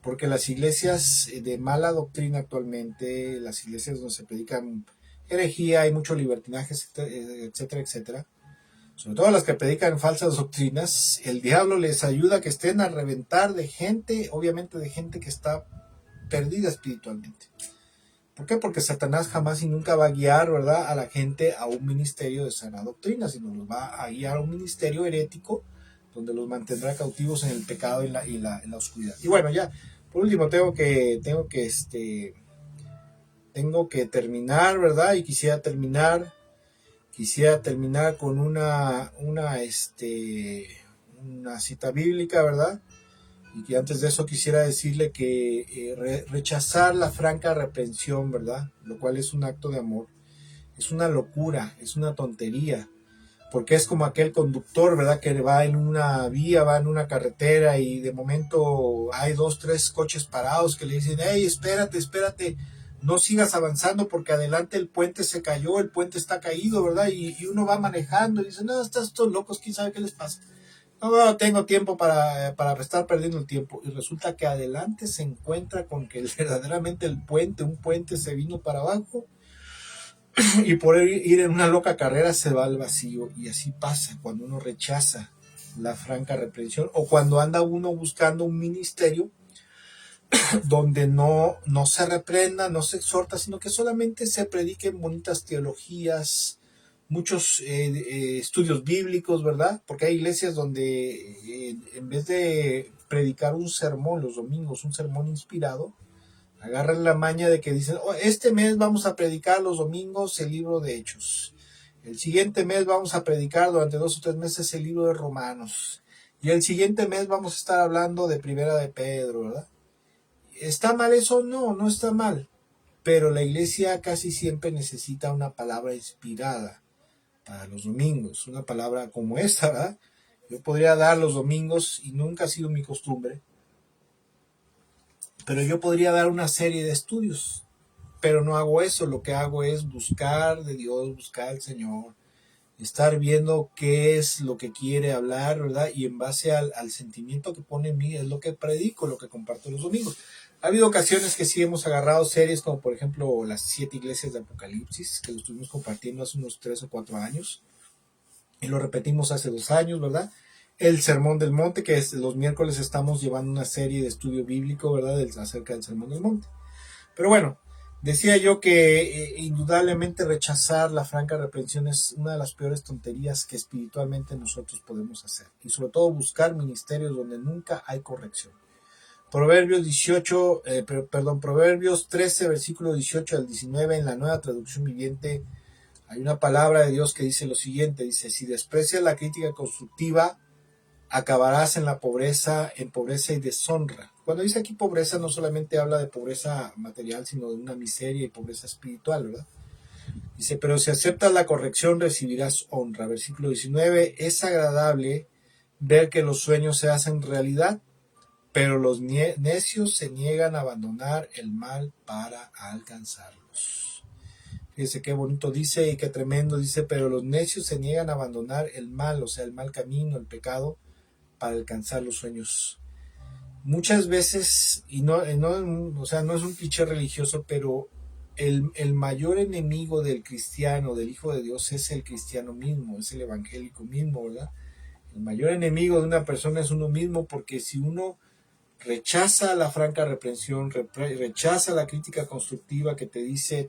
Porque las iglesias de mala doctrina actualmente, las iglesias donde se predican herejía, hay mucho libertinaje, etcétera, etcétera, sobre todo las que predican falsas doctrinas, el diablo les ayuda a que estén a reventar de gente, obviamente de gente que está perdida espiritualmente. ¿Por qué? Porque Satanás jamás y nunca va a guiar, ¿verdad?, a la gente a un ministerio de sana doctrina, sino los va a guiar a un ministerio herético, donde los mantendrá cautivos en el pecado y en la oscuridad. Y bueno, ya, por último, tengo que terminar, ¿verdad? Y quisiera terminar con una cita bíblica, ¿verdad? Y que antes de eso quisiera decirle que rechazar la franca reprensión, ¿verdad? Lo cual es un acto de amor. Es una locura, es una tontería. Porque es como aquel conductor, ¿verdad? Que va en una vía, va en una carretera y de momento hay 2, 3 coches parados que le dicen, hey, espérate, no sigas avanzando porque adelante el puente se cayó, el puente está caído, ¿verdad? Y uno va manejando y dice, no, estos locos, ¿quién sabe qué les pasa? No tengo tiempo para estar perdiendo el tiempo. Y resulta que adelante se encuentra con que verdaderamente un puente se vino para abajo y por ir en una loca carrera se va al vacío. Y así pasa cuando uno rechaza la franca reprensión o cuando anda uno buscando un ministerio donde no se reprenda, no se exhorta, sino que solamente se prediquen bonitas teologías, muchos estudios bíblicos, ¿verdad? Porque hay iglesias donde en vez de predicar un sermón los domingos, un sermón inspirado, agarran la maña de que dicen, oh, este mes vamos a predicar los domingos el libro de Hechos. El siguiente mes vamos a predicar durante 2 o 3 meses el libro de Romanos. Y el siguiente mes vamos a estar hablando de Primera de Pedro, ¿verdad? ¿Está mal eso? No, no está mal. Pero la iglesia casi siempre necesita una palabra inspirada para los domingos, una palabra como esta, ¿verdad? Yo podría dar los domingos, y nunca ha sido mi costumbre, pero yo podría dar una serie de estudios, pero no hago eso. Lo que hago es buscar de Dios, buscar al Señor, estar viendo qué es lo que quiere hablar, ¿verdad? Y en base al sentimiento que pone en mí es lo que predico, lo que comparto los domingos. Ha habido ocasiones que sí hemos agarrado series como por ejemplo las 7 iglesias de Apocalipsis, que lo estuvimos compartiendo hace unos 3 o 4 años, y lo repetimos hace 2 años, ¿verdad? El Sermón del Monte, que los miércoles estamos llevando una serie de estudio bíblico, ¿verdad? Acerca del Sermón del Monte. Pero bueno, decía yo que indudablemente rechazar la franca reprensión es una de las peores tonterías que espiritualmente nosotros podemos hacer. Y sobre todo buscar ministerios donde nunca hay corrección. Proverbios 13, versículo 18 al 19, en la Nueva Traducción Viviente, hay una palabra de Dios que dice lo siguiente, dice, si desprecias la crítica constructiva, acabarás en pobreza y deshonra. Cuando dice aquí pobreza, no solamente habla de pobreza material, sino de una miseria y pobreza espiritual, ¿verdad? Dice, pero si aceptas la corrección, recibirás honra. Versículo 19, es agradable ver que los sueños se hacen realidad, pero los necios se niegan a abandonar el mal para alcanzarlos. Fíjese qué bonito dice y qué tremendo dice, pero los necios se niegan a abandonar el mal, o sea, el mal camino, el pecado, para alcanzar los sueños. Muchas veces, o sea, no es un cliché religioso, pero el mayor enemigo del cristiano, del Hijo de Dios, es el cristiano mismo, es el evangélico mismo, ¿verdad? El mayor enemigo de una persona es uno mismo, porque si uno Rechaza la franca reprensión, rechaza la crítica constructiva que te dice,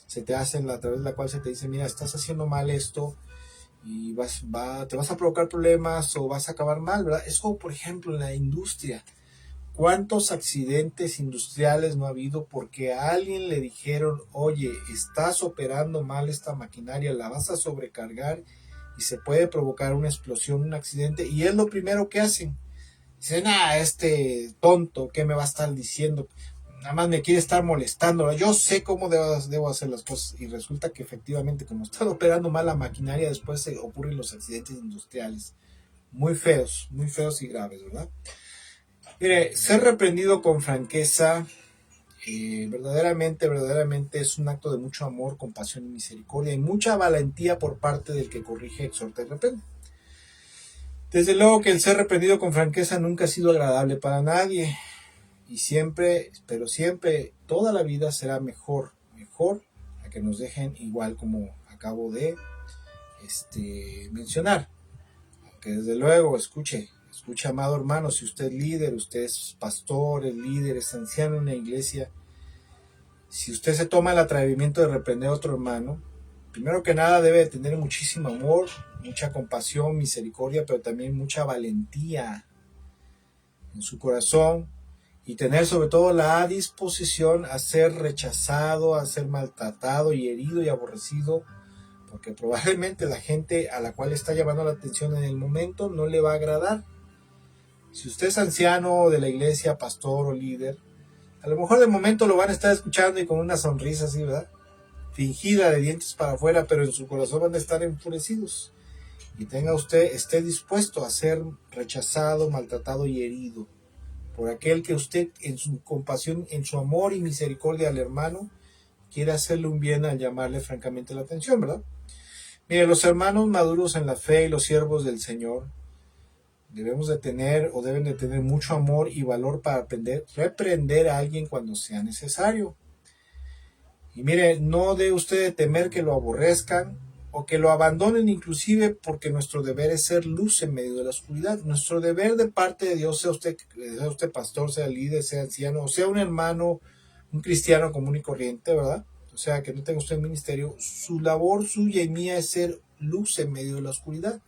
se te hace a través de la cual se te dice, mira, estás haciendo mal esto y te vas a provocar problemas o vas a acabar mal, ¿verdad? Es como, por ejemplo, en la industria. ¿Cuántos accidentes industriales no ha habido porque a alguien le dijeron, oye, estás operando mal esta maquinaria, la vas a sobrecargar y se puede provocar una explosión, un accidente? Y es lo primero que hacen. Dicen, este tonto, ¿qué me va a estar diciendo? Nada más me quiere estar molestando. Yo sé cómo debo hacer las cosas. Y resulta que efectivamente, como está operando mal la maquinaria, después se ocurren los accidentes industriales. Muy feos y graves, ¿verdad? Mire, ser reprendido con franqueza, verdaderamente es un acto de mucho amor, compasión y misericordia y mucha valentía por parte del que corrige, exhorta y reprende. Desde luego que el ser reprendido con franqueza nunca ha sido agradable para nadie y siempre, pero siempre, toda la vida será mejor a que nos dejen igual como acabo de mencionar. Que desde luego, escuche, amado hermano, si usted es líder, usted es pastor, es líder, es anciano en una iglesia, si usted se toma el atrevimiento de reprender a otro hermano, primero que nada debe de tener muchísimo amor, mucha compasión, misericordia, pero también mucha valentía en su corazón y tener sobre todo la disposición a ser rechazado, a ser maltratado y herido y aborrecido, porque probablemente la gente a la cual está llamando la atención en el momento no le va a agradar. Si usted es anciano de la iglesia, pastor o líder, a lo mejor de momento lo van a estar escuchando y con una sonrisa así, ¿verdad? Fingida de dientes para afuera, pero en su corazón van a estar enfurecidos. Y esté dispuesto a ser rechazado, maltratado y herido por aquel que usted en su compasión, en su amor y misericordia al hermano, quiere hacerle un bien al llamarle francamente la atención, ¿verdad? Mire, los hermanos maduros en la fe y los siervos del Señor deben de tener mucho amor y valor para reprender a alguien cuando sea necesario. Y mire, no debe usted de temer que lo aborrezcan o que lo abandonen, inclusive porque nuestro deber es ser luz en medio de la oscuridad. Nuestro deber de parte de Dios, sea usted pastor, sea líder, sea anciano, o sea un hermano, un cristiano común y corriente, ¿verdad? O sea, que no tenga usted ministerio, su labor suya y mía es ser luz en medio de la oscuridad.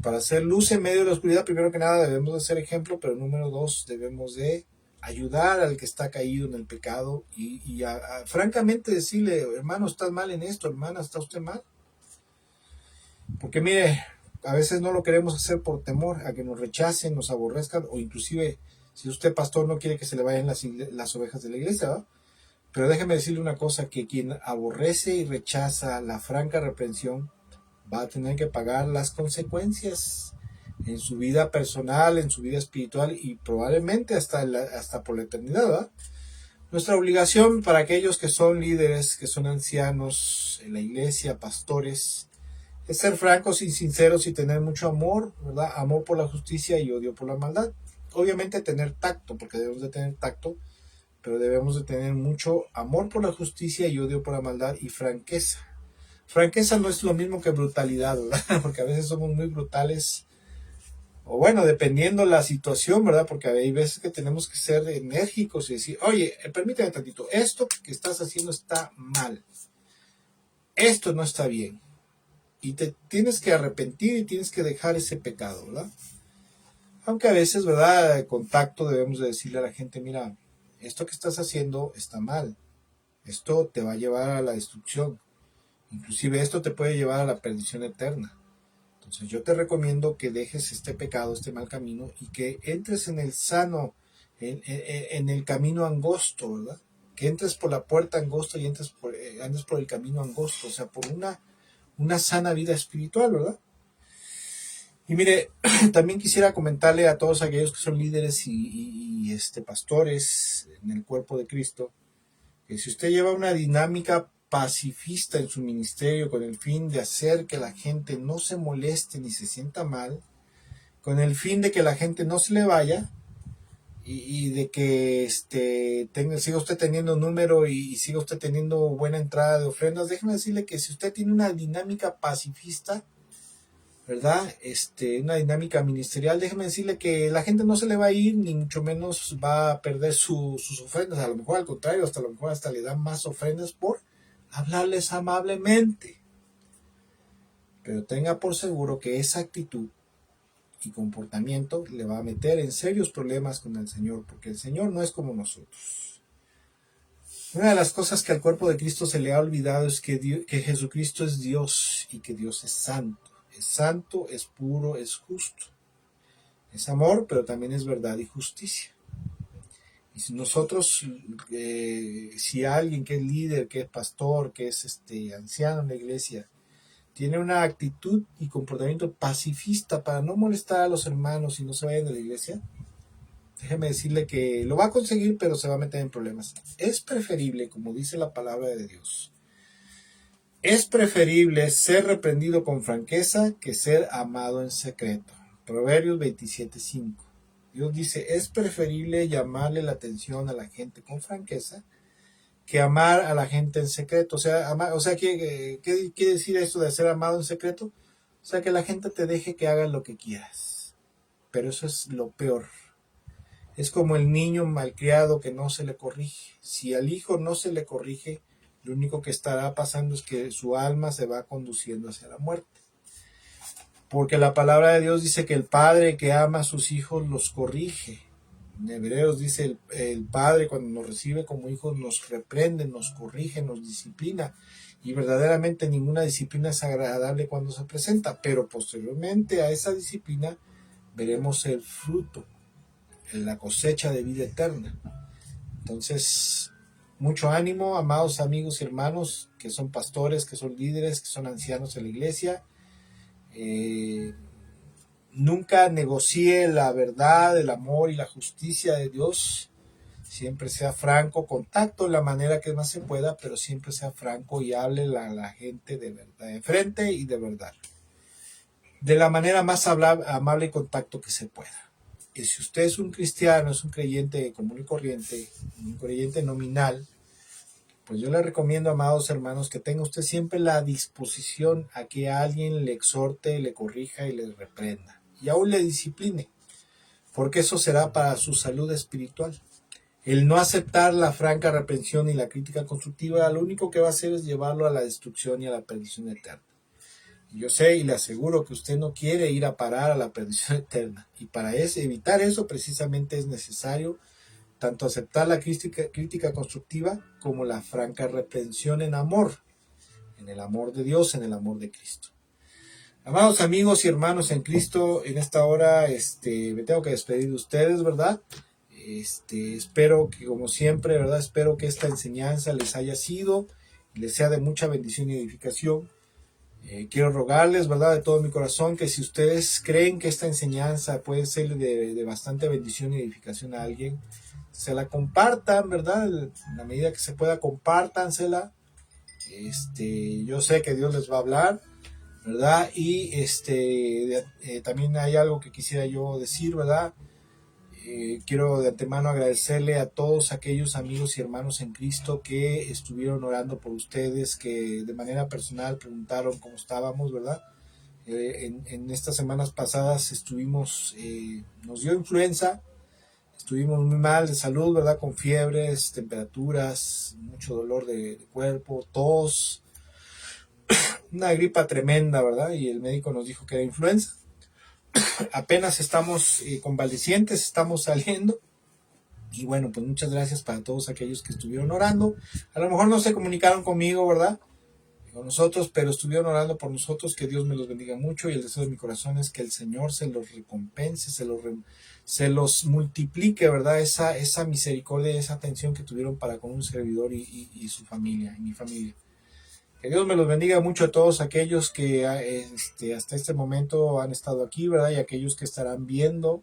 Para ser luz en medio de la oscuridad, primero que nada debemos de ser ejemplo, pero número dos, debemos de ayudar al que está caído en el pecado y francamente decirle, hermano, estás mal en esto, hermana, está usted mal. Porque mire, a veces no lo queremos hacer por temor a que nos rechacen, nos aborrezcan, o inclusive si usted pastor no quiere que se le vayan las ovejas de la iglesia, ¿verdad? Pero déjeme decirle una cosa, que quien aborrece y rechaza la franca reprensión va a tener que pagar las consecuencias en su vida personal, en su vida espiritual y probablemente hasta por la eternidad, ¿verdad? Nuestra obligación para aquellos que son líderes, que son ancianos en la iglesia, pastores, es ser francos y sinceros y tener mucho amor, ¿verdad? Amor por la justicia y odio por la maldad. Obviamente tener tacto, porque debemos de tener tacto, pero debemos de tener mucho amor por la justicia y odio por la maldad y franqueza. Franqueza no es lo mismo que brutalidad, ¿verdad? Porque a veces somos muy brutales, o bueno, dependiendo la situación, ¿verdad? Porque hay veces que tenemos que ser enérgicos y decir, oye, permíteme tantito, esto que estás haciendo está mal, esto no está bien, y te tienes que arrepentir y tienes que dejar ese pecado, ¿verdad? Aunque a veces, ¿verdad? Con tacto debemos de decirle a la gente, mira, esto que estás haciendo está mal, esto te va a llevar a la destrucción, inclusive esto te puede llevar a la perdición eterna. Entonces yo te recomiendo que dejes este pecado, este mal camino, y que entres en el sano, en el camino angosto, ¿verdad? Que entres por la puerta angosta y andes por el camino angosto, o sea, por una sana vida espiritual, ¿verdad? Y mire, también quisiera comentarle a todos aquellos que son líderes y pastores en el cuerpo de Cristo, que si usted lleva una dinámica pacifista en su ministerio con el fin de hacer que la gente no se moleste ni se sienta mal, con el fin de que la gente no se le vaya y de que siga usted teniendo número y siga usted teniendo buena entrada de ofrendas, déjeme decirle que si usted tiene una dinámica pacifista, ¿verdad? Una dinámica ministerial, déjeme decirle que la gente no se le va a ir, ni mucho menos va a perder sus ofrendas, a lo mejor al contrario, hasta a lo mejor hasta le dan más ofrendas por hablarles amablemente. Pero tenga por seguro que esa actitud y comportamiento le va a meter en serios problemas con el Señor, porque el Señor no es como nosotros. Una de las cosas que al cuerpo de Cristo se le ha olvidado es que Jesucristo es Dios y que Dios es santo. Es santo, es puro, es justo. Es amor, pero también es verdad y justicia. Y si nosotros, si alguien que es líder, que es pastor, que es anciano en la iglesia, tiene una actitud y comportamiento pacifista para no molestar a los hermanos y no se vayan de la iglesia, déjeme decirle que lo va a conseguir, pero se va a meter en problemas. Es preferible, como dice la palabra de Dios, es preferible ser reprendido con franqueza que ser amado en secreto. Proverbios 27:5. Dios dice, es preferible llamarle la atención a la gente con franqueza que amar a la gente en secreto. ¿Qué quiere decir esto de ser amado en secreto? O sea, que la gente te deje que hagas lo que quieras. Pero eso es lo peor. Es como el niño malcriado que no se le corrige. Si al hijo no se le corrige, lo único que estará pasando es que su alma se va conduciendo hacia la muerte. Porque la palabra de Dios dice que el padre que ama a sus hijos los corrige. En Hebreos dice el padre cuando nos recibe como hijos nos reprende, nos corrige, nos disciplina. Y verdaderamente ninguna disciplina es agradable cuando se presenta. Pero posteriormente a esa disciplina veremos el fruto, la cosecha de vida eterna. Entonces, mucho ánimo, amados amigos y hermanos que son pastores, que son líderes, que son ancianos en la iglesia. Nunca negocie la verdad, el amor y la justicia de Dios. Siempre sea franco, contacto en la manera que más se pueda, pero siempre sea franco y hable a la gente de verdad, de frente y de verdad. De la manera más amable y contacto que se pueda. Y si usted es un cristiano, es un creyente común y corriente, un creyente nominal, pues yo le recomiendo, amados hermanos, que tenga usted siempre la disposición a que alguien le exhorte, le corrija y le reprenda. Y aún le discipline, porque eso será para su salud espiritual. El no aceptar la franca reprensión y la crítica constructiva, lo único que va a hacer es llevarlo a la destrucción y a la perdición eterna. Y yo sé y le aseguro que usted no quiere ir a parar a la perdición eterna. Y para evitar eso precisamente es necesario tanto aceptar la crítica constructiva como la franca reprensión en amor, en el amor de Dios, en el amor de Cristo. Amados amigos y hermanos en Cristo, en esta hora me tengo que despedir de ustedes, ¿verdad? Espero que, como siempre, ¿verdad? Espero que esta enseñanza les haya sido y les sea de mucha bendición y edificación. Quiero rogarles, ¿verdad? De todo mi corazón, que si ustedes creen que esta enseñanza puede ser de bastante bendición y edificación a alguien, se la compartan, ¿verdad? En la medida que se pueda, compártansela. Yo sé que Dios les va a hablar, ¿verdad? Y también hay algo que quisiera yo decir, ¿verdad? Quiero de antemano agradecerle a todos aquellos amigos y hermanos en Cristo que estuvieron orando por ustedes, que de manera personal preguntaron cómo estábamos, ¿verdad? En estas semanas pasadas nos dio influenza, estuvimos muy mal de salud, ¿verdad? Con fiebres, temperaturas, mucho dolor de cuerpo, tos, una gripa tremenda, ¿verdad? Y el médico nos dijo que era influenza. Apenas estamos convalecientes, estamos saliendo. Y bueno, pues muchas gracias para todos aquellos que estuvieron orando. A lo mejor no se comunicaron conmigo, ¿verdad? Con nosotros, pero estuvieron orando por nosotros. Que Dios me los bendiga mucho. Y el deseo de mi corazón es que el Señor se los recompense, se los multiplique, ¿verdad? Esa misericordia, esa atención que tuvieron para con un servidor y su familia, y mi familia. Que Dios me los bendiga mucho a todos aquellos que hasta este momento han estado aquí, ¿verdad? Y aquellos que estarán viendo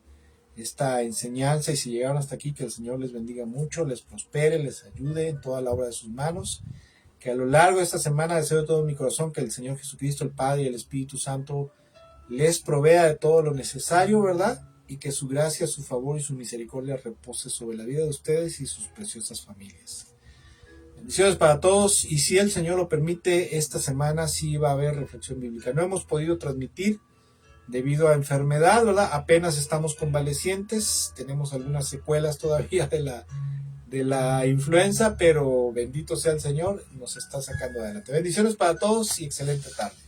esta enseñanza, y si llegaron hasta aquí, que el Señor les bendiga mucho, les prospere, les ayude en toda la obra de sus manos. Que a lo largo de esta semana deseo de todo mi corazón que el Señor Jesucristo, el Padre y el Espíritu Santo les provea de todo lo necesario, ¿verdad? Y que su gracia, su favor y su misericordia repose sobre la vida de ustedes y sus preciosas familias. Bendiciones para todos, y si el Señor lo permite, esta semana sí va a haber reflexión bíblica. No hemos podido transmitir debido a enfermedad, ¿verdad? Apenas estamos convalecientes, tenemos algunas secuelas todavía de la influenza, pero bendito sea el Señor, nos está sacando adelante. Bendiciones para todos y excelente tarde.